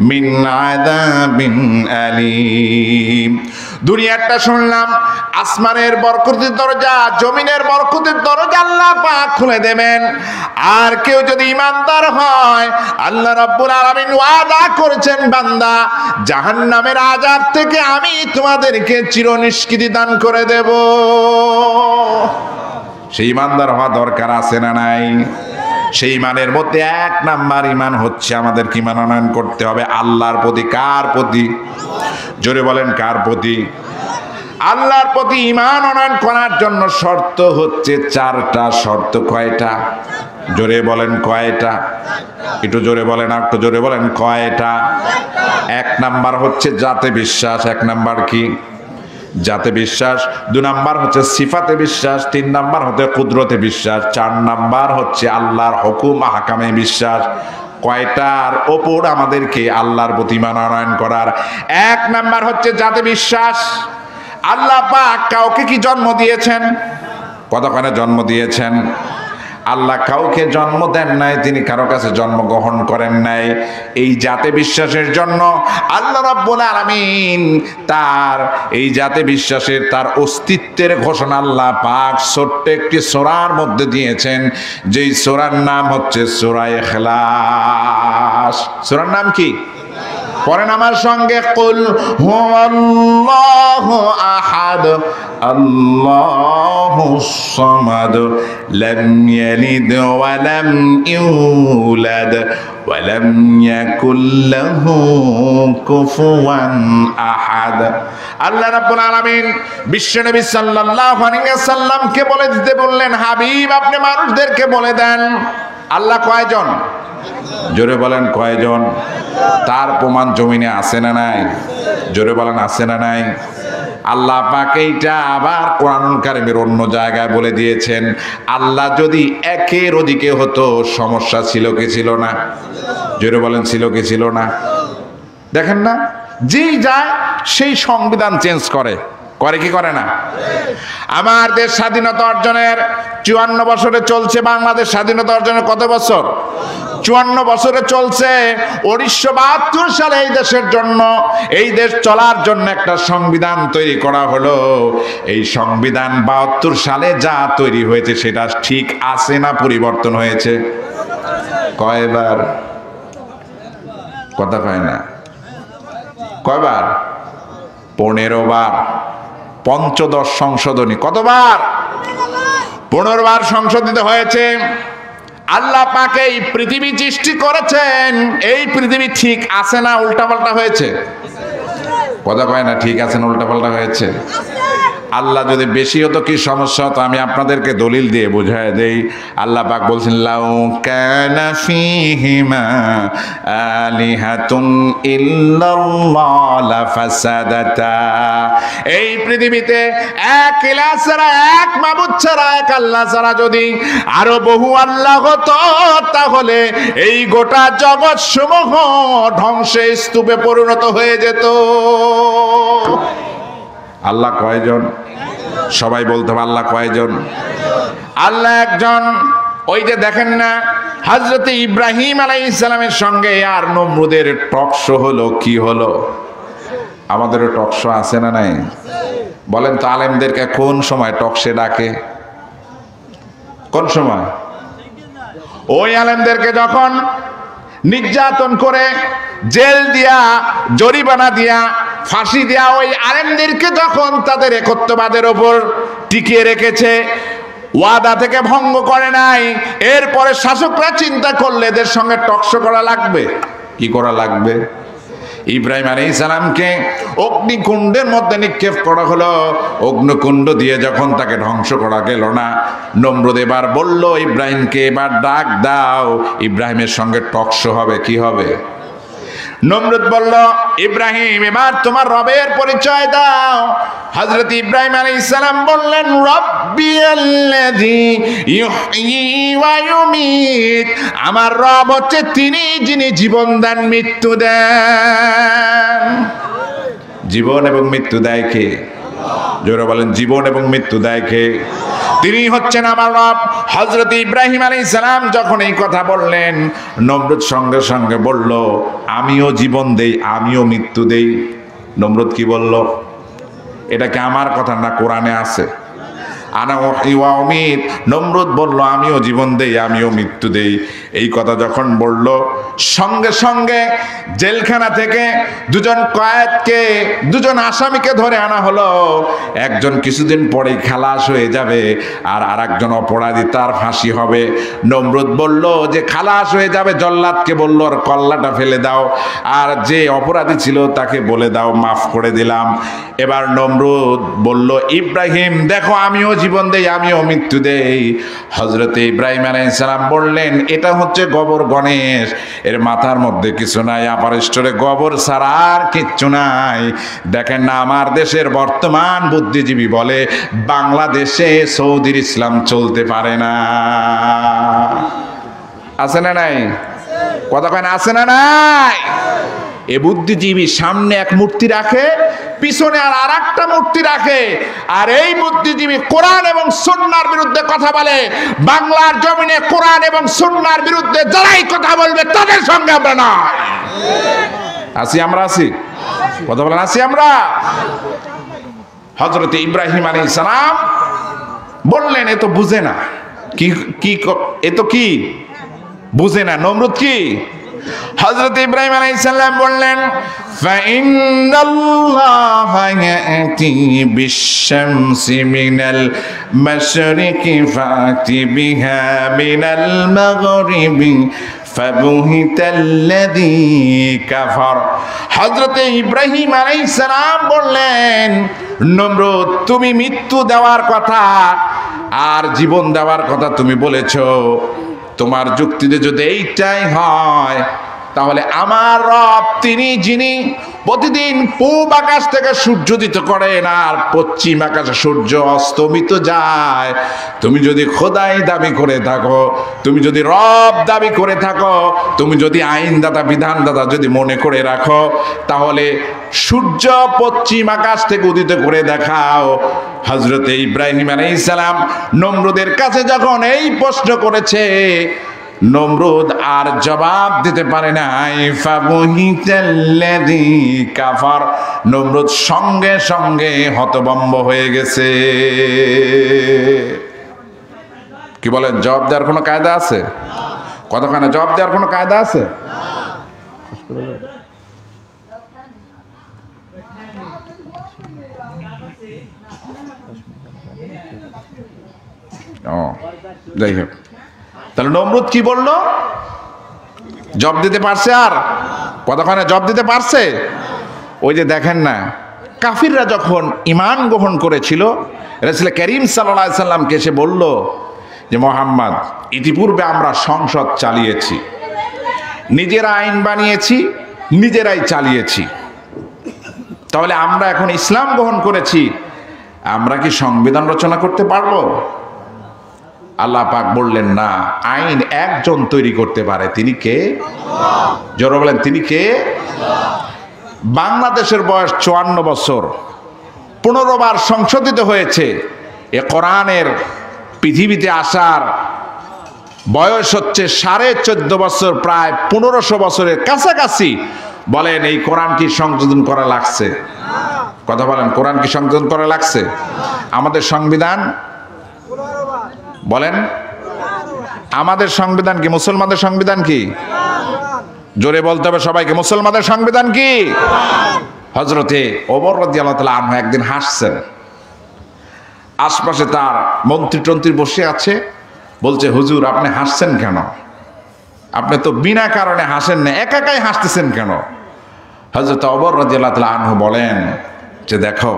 মিন আযাবিন আলীম। দুনিয়াটা শুনলাম, আসমানের বরকতের দরজা, জমিনের বরকতের দরজা আল্লাহ পাক খুলে দেবেন। আর কেউ যদি ঈমানদার হয়, আল্লাহ রাব্বুল আলামিন ওয়াদা করেছেন, বান্দা জাহান্নামের আযাব থেকে আমি তোমাদেরকে চিরনিষ্কৃতি দান করে দেব। সেই ঈমানদার হওয়া দরকার আছে না নাই? সেই ঈমানের মধ্যে 1 নাম্বার ঈমান হচ্ছে আমাদেরকে ঈমান আনয়ন করতে হবে আল্লাহর প্রতি। কার প্রতি? জোরে বলেন, কার প্রতি? আল্লাহর প্রতি ঈমান আনয়ন করার জন্য শর্ত হচ্ছে 4টা। শর্ত কয়টা? জোরে বলেন, কয়টা? একটু জোরে বলেন, আর একটু জোরে বলেন, কয়টা? 1 নাম্বার হচ্ছে জাতে বিশ্বাস। 1 নাম্বার কি? জাতে বিশ্বাস। 2 নাম্বার হচ্ছে সিফাতে বিশ্বাস। 3 নাম্বার হচ্ছে কুদরতে বিশ্বাস। 4 নাম্বার হচ্ছে আল্লাহর হুকুম আহকামে বিশ্বাস। কয়টার ওপর আমাদেরকে আল্লাহর প্রতি মানানয়ন করার? এক নাম্বার হচ্ছে জাতি বিশ্বাস। আল্লাহ পাক কাউকে কি জন্ম দিয়েছেন? কতখানে জন্ম দিয়েছেন? আল্লাহ কাউকে জন্ম দেন নাই, তিনি কারো কাছে জন্মগ্রহণ করেন নাই। এই জাতে বিশ্বাসের জন্য আল্লাহ রাব্বুল আলামিন তার এই জাতে বিশ্বাসের তার অস্তিত্বের ঘোষণা আল্লাহ পাক ছোট্ট একটি সূরার মধ্যে দিয়েছেন, যেই সূরার নাম হচ্ছে সূরা ইখলাস। সূরার নাম কি? পড়েন আমার সঙ্গে, কুল হুয়াল্লাহু আহাদ আল্লাহুস সামাদ লাম ইয়ালিদ ওয়া লাম ইউলাদ ওয়া লাম ইয়াকুল লাহু কুফুয়ান আহাদ। আল্লাহ রাব্বুল আলামিন বিশ্বনবী সাল্লাল্লাহু আলাইহি ওয়াসাল্লামকে বলে দিতে বললেন, হাবিব আপনি মানুষদেরকে বলে দেন আল্লাহ কয়জন? জোরে বলেন কয়জন? তার প্রমাণ জমিনে আছে না নাই? জোরে বলেন আছে না নাই? আল্লাহ পাক এইটা আবার কোরআনুল কারীমের অন্য জায়গায় বলে দিয়েছেন। আল্লাহ যদি একের অধিকে হতো সমস্যা ছিল কি ছিল না? জোরে বলেন ছিল কি ছিল না? দেখেন না, যেই যায় সেই সংবিধান চেঞ্জ করে, করে কি করে না? আমার দেশ স্বাধীনতা অর্জনের 54 বছরে চলছে। বাংলাদেশ স্বাধীনতা অর্জনের কত বছর? 54 বছরে চলছে। 1972 সালে এই দেশের জন্য, এই দেশ চলার জন্য একটা সংবিধান তৈরি করা হলো। এই সংবিধান 72 সালে যা তৈরি হয়েছে সেটা ঠিক আছে না পরিবর্তন হয়েছে? কয়বার? কথা কয় না। কয়বার? 15 বার। পঞ্চদশ সংশোধনী কতবার? 15 বার সংশোধিত হয়েছে। আল্লাহ পাক এই পৃথিবী সৃষ্টি করেছেন, এই পৃথিবী ঠিক আছে না উল্টাপাল্টা হয়েছে? কথা কয় না, ঠিক আছে না উল্টাপাল্টা হয়েছে? আল্লাহ যদি বেশি হতো কি সমস্যা হতো? আমি আপনাদেরকে দলিল দিয়ে বুঝায় দেই। আল্লাহ পাক বলছেন, লাউ কানা ফীহিমা আলিহাতুন ইল্লাল্লাহ লাফাসাদাতা। এই পৃথিবীতে এক ইলাহ ছাড়া, এক মাবুদ ছাড়া, এক আল্লাহ ছাড়া যদি আরো বহু আল্লাহ হতো তাহলে এই গোটা জগৎ সমূহ ধ্বংসে স্তূপে পরিণত হয়ে যেত। আল্লাহ কয়জন? সবাই বলতে হবে আল্লাহ কয়জন? আল্লাহ একজন। ওই যে দেখেন না, হযরত ইব্রাহিম আলাইহিস সালামের সঙ্গে আর নমরুদের টকশো হলো। কি হলো? আমাদেরও টকশো আছে না নাই? বলেন তো আলেমদেরকে কোন সময় টকশে ডাকে? কোন সময়? ওই আলেমদেরকে যখন নির্যাতন করে, জেল দিয়া, জরিমানা দিয়া, ফাঁসি দেয়া, ওই আলেমদেরকে যখন তাদের একত্ববাদের ওপর টিকিয়ে রেখেছে, ওয়াদা থেকে ভঙ্গ করে নাই, এরপরে শাসকরা চিন্তা করলে এদের সঙ্গে টকশো করা লাগবে। কি করা লাগবে? ইব্রাহিম আলাইহিস সালামকে অগ্নিকুণ্ডের মধ্যে নিক্ষেপ করা হলো। অগ্নিকুণ্ড দিয়ে যখন তাকে ধ্বংস করা গেল না, নমরুদ এবার বলল ইব্রাহিমকে এবার ডাক দাও, ইব্রাহিমের সঙ্গে টকশো হবে। কি হবে? নমরুদ বলল, ইব্রাহিম এবার তোমার রবের পরিচয় দাও। হযরত ইব্রাহিম আলাইহিস সালাম বললেন, রব্বিয়াল্লাযী ইউহয়ী ওয়া ইউমীত। আমার রব হচ্ছে তিনি যিনি জীবন দেন, মৃত্যু দেন। জীবন এবং মৃত্যু দেয় কে? জোরে বলেন, জীবন এবং মৃত্যু দেয় কে? তিনি হচ্ছেন আমার রব। হযরত ইব্রাহিম আলাইহিস সালাম যখন এই কথা বললেন, নমরুদ সঙ্গে সঙ্গে বলল, আমিও জীবন দেই, আমিও মৃত্যু দেই। নমরুদ কি বলল? এটা কি আমার কথা না কোরআনে আছে? আনা উহয়ী ওয়া উমীত। নমরুদ বলল, আমিও জীবন দেই, আমিও মৃত্যু দেই। এই কথা যখন বলল, সঙ্গে সঙ্গে জেলখানা থেকে দুজন আসামিকে ধরে আনা হলো। একজন কিছুদিন পরে খালাস হয়ে যাবে, আর আরেকজন অপরাধী, তার ফাঁসি হবে। নমরুদ বলল যে খালাস হয়ে যাবে, জল্লাদকে বলল আর কল্লাটা ফেলে দাও, আর যে অপরাধী ছিল তাকে বলে দাও মাফ করে দিলাম। এবার নমরুদ বলল, ইব্রাহিম দেখো আমিও জীবন দেই, আমিও মৃত্যু দেই। হযরত ইব্রাহিম আলাইহিস সালাম বললেন, এটা হচ্ছে গোবর গণেশ, এর মাথার মধ্যে কিছু নাই, আপার স্টোরে গোবর ছাড়া আর কিচ্ছু নাই। দেখেন না, আমার দেশের বর্তমান বুদ্ধিজীবী বলে বাংলাদেশে সৌদির ইসলাম চলতে পারে না। আছে না নাই? কথা কয় না, আছে না নাই? এ বুদ্ধিজীবী সামনে এক মূর্তি রাখে, পিছনে আর একটা মূর্তি রাখে, আর এই বুদ্ধিজীবী কোরআন এবং সুন্নাহর বিরুদ্ধে কথা বলে। বাংলার জমিনে কোরআন এবং সুন্নাহর বিরুদ্ধে যারাই কথা বলবে তাদের সঙ্গে আমরা নাই। আছি আমরা, আছি, কথা বলেন, আছি আমরা। হযরত ইব্রাহিম আলাইহিস সালাম বললেন এ তো বুঝে না, কি কি এ তো কি বুঝে না, নমরুদ কি? হযরত ইব্রাহিম আলাইহিস সালাম বললেন ফাইন্নাল্লাহা ইয়াতি বিশ-শামসি মিনাল মাশরিকি ফাতি বিহা মিনাল মাগরিবি ফাবুহিতাল্লাযী কাফার। হযরত ইব্রাহিম আলাইহিস সালাম বললেন, নমরুদ তুমি মৃত্যু দেওয়ার কথা আর জীবন দেওয়ার কথা তুমি বলেছো, তোমার যুক্তিতে যদি এইটাই হয় তাহলে আমার রব তিনি যিনি প্রতিদিন পূব আকাশ থেকে সূর্যোদিত করেন আর পশ্চিম আকাশে সূর্য অস্তমিত যায়, তুমি যদি খোদাই দাবি করে থাকো, তুমি যদি রব দাবি করে থাকো, তুমি যদি আইনদাতা বিধানদাতা যদি মনে করে রাখো, তাহলে সূর্য পশ্চিম আকাশ থেকে উদিত করে দেখাও। হযরত ইব্রাহিম আলাইহিস সালাম নমরুদের কাছে যখন এই প্রশ্ন করেছে, নমরুদ আর জবাব দিতে পারে নাই। ফাবুহিতাল্লাযী কাফার, নমরুদ সঙ্গে সঙ্গে হতভম্ব হয়ে গেছে। কি বলেন, জবাব দেওয়ার কোনো কায়দা আছে? কতখানে জবাব দেওয়ার কোনো কায়দা আছে? ও যাই হোক, তাহলে নমরুদ কি বললো? জবাব দিতে পারছে? আর কতক্ষণে জবাব দিতে পারছে? ওই যে দেখেন না, কাফিররা যখন ঈমান গ্রহণ করেছিল, রাসূল করিম সাল্লাল্লাহু আলাইহি সাল্লামকে এসে বলল যে মুহাম্মদ, ইতিপূর্বে আমরা সংসদ চালিয়েছি, নিজেরা আইন বানিয়েছি, নিজেরাই চালিয়েছি, তাহলে আমরা এখন ইসলাম গ্রহণ করেছি, আমরা কি সংবিধান রচনা করতে পারবো? আল্লাহ পাক বললেন না, আইন একজন তৈরি করতে পারে, তিনি কে? জোরে বলেন, তিনি কে? বাংলাদেশের বয়স 54 বছর, 15 বার সংশোধিত হয়েছে। এ কোরআনের পৃথিবীতে আসার বয়স হচ্ছে 14.5 বছর, প্রায় 1500 বছরের কাছাকাছি। বলেন এই কোরআন কি সংশোধন করা লাগছে? কথা বলেন, কোরআন কি সংশোধন করা লাগছে? আমাদের সংবিধান বলেন, আমাদের সংবিধান কি? মুসলমানদের সংবিধান কি? জোরে বলতে হবে সবাইকে, মুসলমানদের সংবিধান কি? হযরতে ওমর রাদিয়াল্লাহু তাআলা আনহু একদিন হাসছেন, আশপাশে তার মন্ত্রী টন্ত্রী বসে আছে, বলছে হুজুর আপনি হাসছেন কেন? আপনি তো বিনা কারণে হাসেন না, একাই হাসতেছেন কেন? হযরত ওমর রাদিয়াল্লাহু তাআলা আনহু বলেন যে দেখো,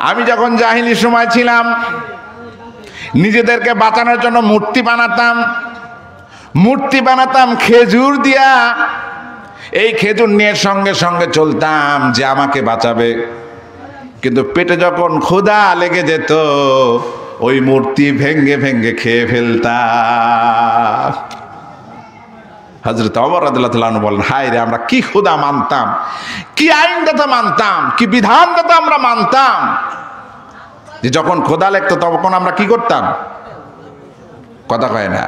আমি যখন জাহিলি সময় ছিলাম, নিজেদেরকে বাঁচানোর জন্য মূর্তি বানাতাম খেজুর দিয়া, এই খেজুর নিয়ে সঙ্গে সঙ্গে চলতাম যে আমাকে বাঁচাবে, কিন্তু পেটে যখন ক্ষুধা লেগে যেত ওই মূর্তি ভেঙ্গে ভেঙ্গে খেয়ে ফেলতাম। হযরত ওমর রাদিয়াল্লাহু তাআলা আনহু বলেন, হায় রে, আমরা কি ক্ষুধা মানতাম, কি আইনদাতা মানতাম, কি বিধানদাতা আমরা মানতাম, যে যখন ক্ষুধা লাগতো তখন আমরা কি করতাম? কথা কয় না।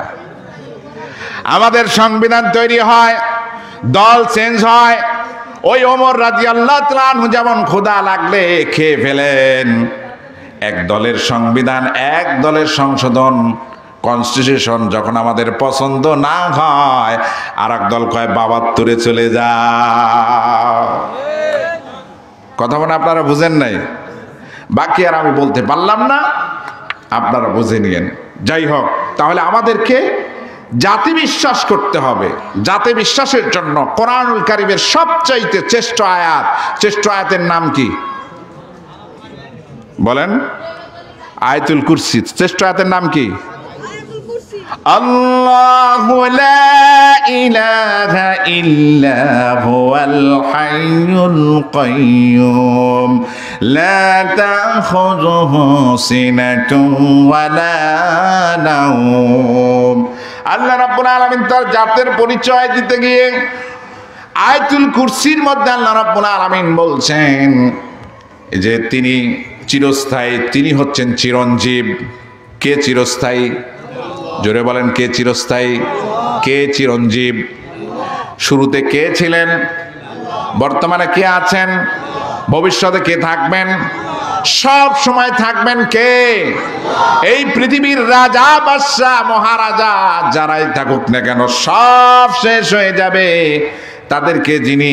আমাদের সংবিধান তৈরি হয়, দল চেঞ্জ হয়, ওই ওমর রাদিয়াল্লাহু তাআলা আনহু যেমন ক্ষুধা লাগলে খেয়ে ফেলেন। এক দলের সংবিধান, এক দলের সংশোধন, কনস্টিটিউশন যখন আমাদের পছন্দ না হয়, আর এক দল কয় বাবার তুরে চলে যা। কথা বলে আপনারা বুঝেন নাই, বাকি আর আমি বলতে পারলাম না, আপনারা বুঝে নিয়েন। যাই হোক, তাহলে আমাদেরকে জাতি বিশ্বাস করতে হবে। জাতি বিশ্বাসের জন্য কোরআনুল কারীমের সবচাইতে শ্রেষ্ঠ আয়াতের নাম কি বলেন? আয়াতুল কুরসি। শ্রেষ্ঠ আয়াতের নাম কি? আল্লাহু লা ইলাহা ইল্লা হুয়াল হাইয়ুল কাইয়্যুম লা তাখুযুহু সিনাতুন ওয়ালা নাওম। আল্লাহ রাব্বুল আলামিন তার জাতের পরিচয় দিতে গিয়ে আয়াতুল কুরসির মধ্যে আল্লাহ রাব্বুল আলামিন বলছেন যে তিনি চিরস্থায়ী, তিনি হচ্ছেন চিরঞ্জীব। কে চিরস্থায়ী? জোরে বলেন, কে চিরস্থায়ী, কে চিরঞ্জীব? শুরুতে কে ছিলেন, বর্তমানে কে আছেন, ভবিষ্যতে কে থাকবেন, সব সময় থাকবেন কে? এই পৃথিবীর রাজা বাদশা মহারাজা যারাই থাকুক না কেন সব শেষ হয়ে যাবে। তাদেরকে যিনি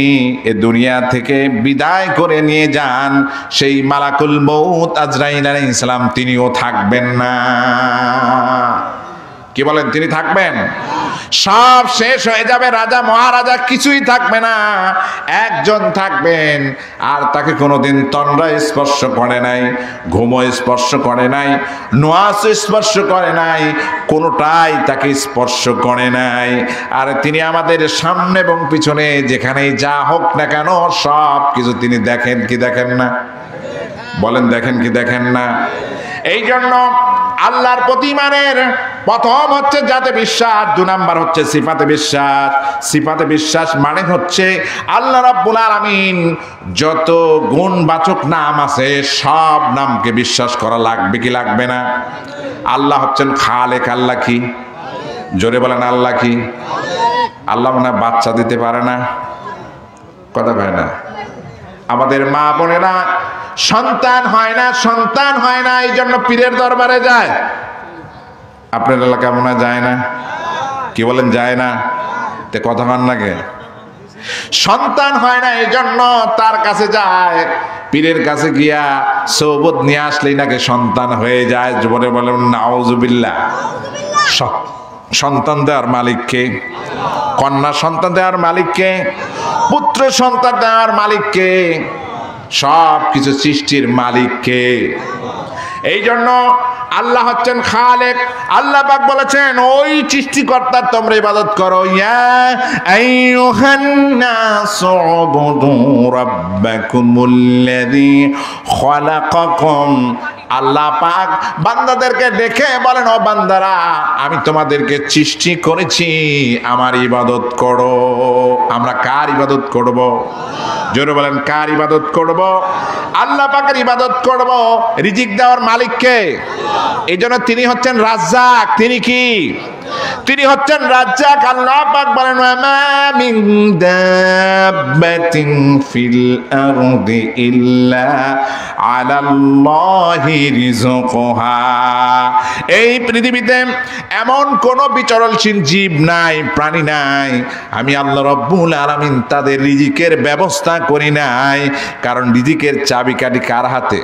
এ দুনিয়া থেকে বিদায় করে নিয়ে যান সেই মালাকুল মউত আজরাইল আলাইহিস সালাম তিনিও থাকবেন না। কি বলেন, তিনি থাকবেন? সব শেষ হয়ে যাবে, রাজা মহারাজা কিছুই থাকবে না, একজন থাকবেন। আর তাকে কোনোদিন তন্দ্রা স্পর্শ করে নাই, ঘুমো স্পর্শ করে নাই, নোয়াস স্পর্শ করে নাই, কোনোটাই তাকে স্পর্শ করে নাই। আর তিনি আমাদের সামনে এবং পিছনে যেখানেই যা হোক না কেন সব কিছু তিনি দেখেন কি দেখেন না? বলেন, দেখেন কি দেখেন না? এই জন্য আল্লাহর প্রতি ইমানের প্রথম হচ্ছে জাতে বিশ্বাস, 2 নাম্বার হচ্ছে সিফাতে বিশ্বাস। সিফাতে বিশ্বাস মানে হচ্ছে আল্লাহ রাব্বুল আলামিন যত গুণবাচক নাম আছে সব নামকে বিশ্বাস করা লাগবে কি লাগবে না? আল্লাহ হচ্ছেন খালেক। আল্লাহ কি? জোরে বলেন, আল্লাহ কি? আল্লাহ মনে হয় বাচ্চা দিতে পারে না, কথা কয় না। আমাদের মা বোনেরা সন্তান হয় না, সন্তান হয় না, এই জন্য পীরের দরবারে যায়। আপনার এলাকা মনে হয় যায় না? কি বলেন, যায় না? তে কথা মান নাকি? সন্তান হয় না এই জন্য তার কাছে যায়, পীরের কাছে গিয়া সৌবত নিয়ে আসলেই নাকি সন্তান হয়ে যায়। জীবনে বলেন নাউজুবিল্লাহ। সন্তান দেওয়ার মালিককে, কন্যা সন্তান দেওয়ার মালিককে, পুত্র সন্তান দেওয়ার মালিককে, সব কিছু সৃষ্টির মালিককে। এই জন্য আল্লাহ হচ্ছেন খালেক। আল্লাহ পাক বলেছেন ওই সৃষ্টিকর্তার তোমরা ইবাদত করো। ইয়া আইয়ুহান নাসু উবুদু রাব্বাকুমুল্লাযী খালাকাকুম। আল্লাহ পাক বান্দাদেরকে ডেকে বলেন, ও বান্দারা আমি তোমাদেরকে সৃষ্টি করেছি, আমার ইবাদত করো। আমরা কার ইবাদত করব? জোরে বলেন, কার ইবাদত করব? আল্লাহ পাকের ইবাদত করব। রিজিক দেওয়ার মালিক কে? এই জন্য তিনি হচ্ছেন রাজ্জাক। তিনি কি? তিনি হচ্ছেন রাজ্জাক। আল্লাহ পাক বলেন ওয়ামা মিন দাব্বাতিন ফিল আরদি ইল্লা আলাল্লাহি রিজকুহা। এই পৃথিবীতে এমন কোন বিচরণশীল জীব নাই, প্রাণী নাই, আমি আল্লাহ রাব্বুল আলামিন তাদের রিজিকের ব্যবস্থা করি নাই। কারণ রিজিকের চাবিকাঠি কার হাতে?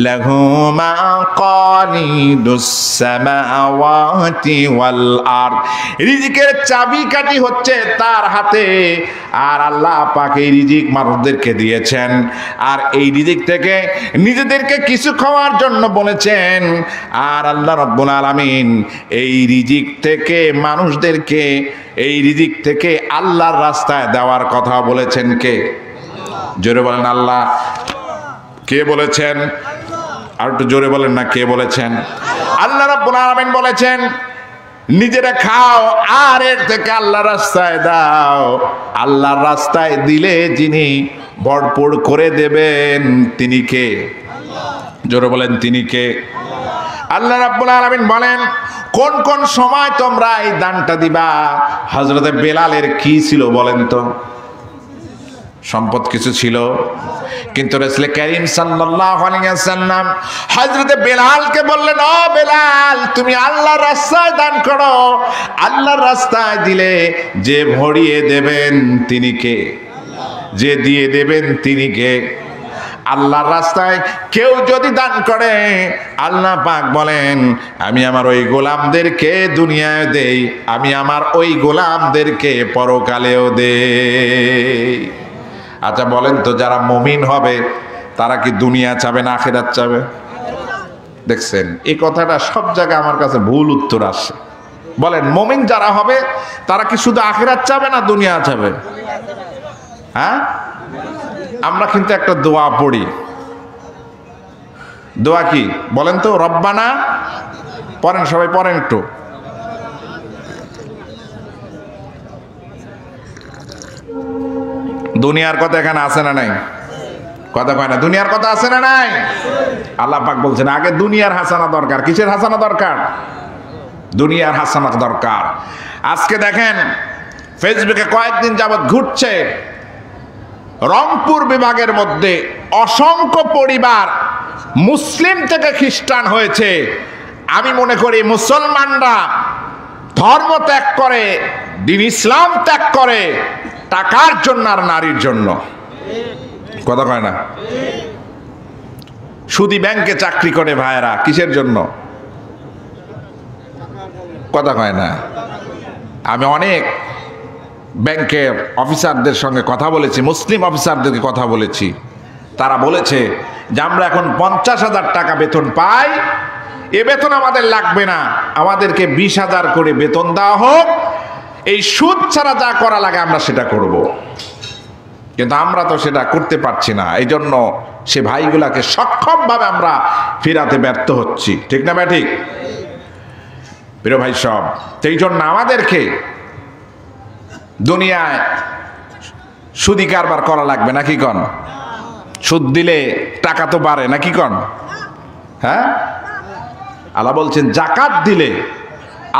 লাহু মাকালিদুস সামাওয়াতি ওয়াল আরদ। রিজিকের চাবিকাঠি হচ্ছে তার হাতে। আর আল্লাহ পাক এই রিজিক মানুষদেরকে দিয়েছেন, আর এই রিজিক থেকে নিজেদেরকে কিছু খাওয়ার জন্য বলেছেন। আর আল্লাহ রাব্বুল আলামিন এই রিজিক থেকে মানুষদেরকে, এই রিজিক থেকে আল্লাহর রাস্তায় দেওয়ার কথা বলেছেন কে? জোরে বলেন, আল্লাহ। কে বলেছেন? আর একটু জোরে বলেন না, কে বলেছেন? আল্লাহ রাব্বুল আলামিন বলেছেন নিজেরা খাও আর এর থেকে আল্লাহর রাস্তায় দাও। আল্লাহর রাস্তায় দিলে যিনি ভরপুর করে দেবেন তিনি কে? জোরে বলেন, তিনি কে? আল্লাহ রাব্বুল আলামিন বলেন কোন কোন সময় তোমরা এই দানটা দিবা। হযরতে বেলালের কি ছিল বলেন তো? সম্পদ কিছু ছিল, কিন্তু রাসূল কারীম সাল্লাল্লাহু আলাইহি ওয়াসাল্লাম হযরতে বেলালকে বললেন, ও বেলাল তুমি আল্লাহর রাস্তায় দান করো। আল্লাহর রাস্তায় দিলে যে ভরিয়ে দেবেন তিনি কে? যে দিয়ে দেবেন তিনি কে? আল্লাহর রাস্তায় কেউ যদি দান করে আল্লাহ পাক বলেন আমি আমার ওই গোলামদেরকে দুনিয়ায় দেই, আমি আমার ওই গোলামদেরকে পরকালেও দেই। আচ্ছা বলেন তো, যারা মুমিন হবে তারা কি দুনিয়া চাবে না আখিরাত চাবে? দেখছেন এই কথাটা সব জায়গায় আমার কাছে ভুল উত্তর আসে। বলেন মুমিন যারা হবে তারা কি শুধু আখিরাত চাবে না দুনিয়া চাবে? হ্যাঁ, আমরা কিন্তু একটা দোয়া পড়ি। দোয়া কি বলেন তো? রব্বানা, পড়েন সবাই, পড়েন একটু। দুনিয়ার কথা এখানে আছে না নাই? কথা কয় না, দুনিয়ার কথা আছে না নাই? আল্লাহ পাক বলছেন আগে দুনিয়ার হাসানা দরকার। কিসের হাসানা দরকার? দুনিয়ার হাসানা দরকার। আজকে দেখেন ফেসবুকে কয়েকদিন যাবৎ ঘুরছে, রংপুর বিভাগের মধ্যে অসংখ্য পরিবার মুসলিম থেকে খ্রিস্টান হয়েছে। আমি মনে করি মুসলমানরা ধর্ম ত্যাগ করে, দিন ইসলাম ত্যাগ করে টাকার জন্য আর নারীর জন্য। কথা কয় না? সুদী ব্যাংকে চাকরি করে ভাইয়েরা, কিসের জন্য? কথা কয় না। আমি অনেক ব্যাংকের অফিসারদের সঙ্গে কথা বলেছি, মুসলিম অফিসারদেরকে কথা বলেছি। তারা বলেছে যে আমরা এখন 50,000 টাকা বেতন পাই, এ বেতন আমাদের লাগবে না, আমাদেরকে 20,000 করে বেতন দেওয়া হোক, এই সুদ ছাড়া যা করা লাগে আমরা সেটা করব। কিন্তু আমরা তো সেটা করতে পারছি না, এই জন্য সে ভাইগুলাকে সক্ষমভাবে আমরা ফেরাতে ব্যর্থ হচ্ছি। ঠিক না ভাই? ঠিক। প্রিয় ভাই সব, সেই জন্য আমাদেরকে দুনিয়ায় সুদি কারবার করা লাগবে নাকি কন? সুদ দিলে টাকা তো বাড়ে নাকি কন? হ্যাঁ, আল্লাহ বলছেন জাকাত দিলে,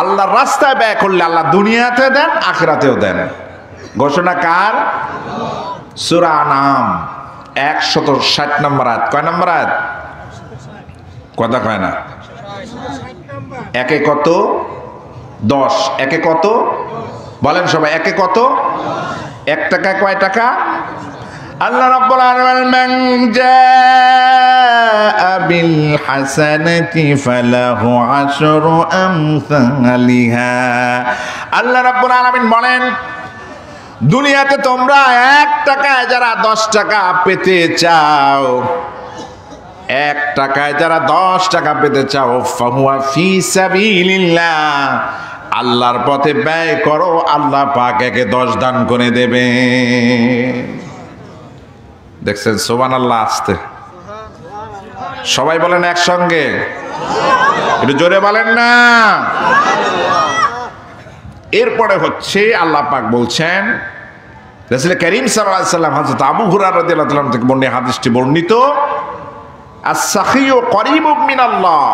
আল্লাহর রাস্তায় ব্যয় করলে আল্লাহ দুনিয়াতে দেন, আখিরাতেও দেন। ঘোষণা কার? সূরা আনআম 160 নম্বর আয়াত। কয় নম্বর আয়াত? কথা কয় না। একে কত? 10। একে কত বলেন সবাই? একে কত? 1 টাকায় কয় টাকা? আল্লাহ রাব্বুল আলামিন মান জাআ বিল হাসানাতি ফালাহু আশরু আমসালিহা। আল্লাহ রাব্বুল আলামিন বলেন দুনিয়াতে তোমরা 1 টাকায় যারা 10 টাকা পেতে চাও, 1 টাকায় যারা 10 টাকা পেতে চাও, ফাহুয়া ফি সাবিলিল্লাহ, আল্লাহর পথে ব্যয় করো, আল্লাহ পাক একে 10 দান করে দেবে। দেখছেন সুবহানাল্লাহ? আসতে সবাই বলেন একসঙ্গে, একটু জোরে বলেন না। এরপরে হচ্ছে আল্লাহ পাক বলছেন, রাসূল করিম সাল্লাল্লাহু আলাইহি ওয়াসাল্লাম হযরত আবু হুরায়রা রাদিয়াল্লাহু তাআলা থেকে বর্ণিত হাদিসটি বর্ণিত, আস-সাখিয়ু করিবুম মিনাল্লাহ,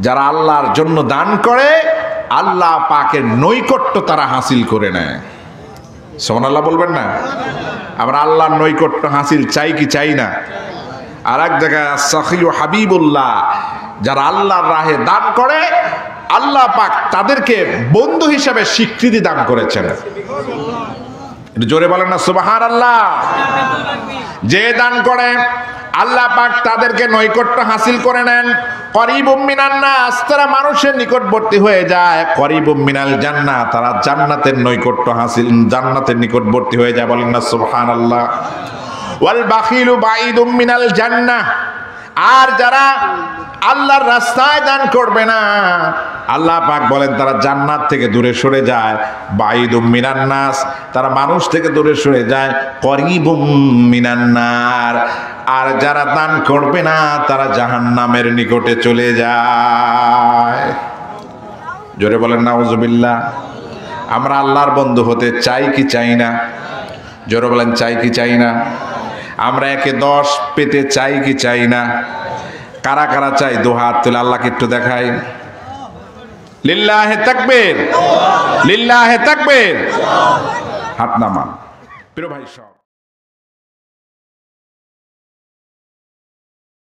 যারা আল্লাহর জন্য দান করে আল্লাহ পাকের নৈকট্য তারা হাসিল করে নেয়। সুবহানাল্লাহ বলবেন না? আমরা আল্লাহর নৈকট্য হাসিল চাই কি চাই না? আর এক জায়গায় আস-সাখিয়ু হাবিবুল্লাহ, যারা আল্লাহর রাহে দান করে আল্লাহ পাক তাদেরকে বন্ধু হিসেবে স্বীকৃতি দান করেছেন। জোরে বলেন না সুবহানাল্লাহ। যে দান করে আল্লাহ পাক তাদেরকে নৈকট্য হাসিল করে নেন। করিবুম মিনান নাস, তারা মানুষের নিকটবর্তী হয়ে যায়। করিবুম মিনাল জান্নাহ, তারা জান্নাতের নৈকট্য হাসিল, জান্নাতের নিকটবর্তী হয়ে যায়। বলেন না সুবহানাল্লাহ। ওয়াল বাখিলু বাঈদুম মিনাল জান্নাহ, আর যারা আল্লাহর রাস্তায় দান করবে না আল্লাহ পাক বলেন তারা জান্নাত থেকে দূরে সরে যায়। বাঈদুম মিনান নাস, তারা মানুষ থেকে দূরে সরে যায়। করিবুম মিনান নার, আর যারা দান করবে না তারা জাহান্নামের নিকটে চলে যায়। জোরে বলেন নাউজুবিল্লাহ। আমরা আল্লাহর বন্ধু হতে চাই কি চাই না? জোরে বলেন চাই কি চাই না? আমরা একে 10 পেতে চাই কি চাই না? কারা কারা চাই? দু হাত তুলে আল্লাহকে একটু দেখাই। লিল্লাহে তাকবীর, লিল্লাহে তাকবীর। হাত নামান। প্রিয় ভাই সব।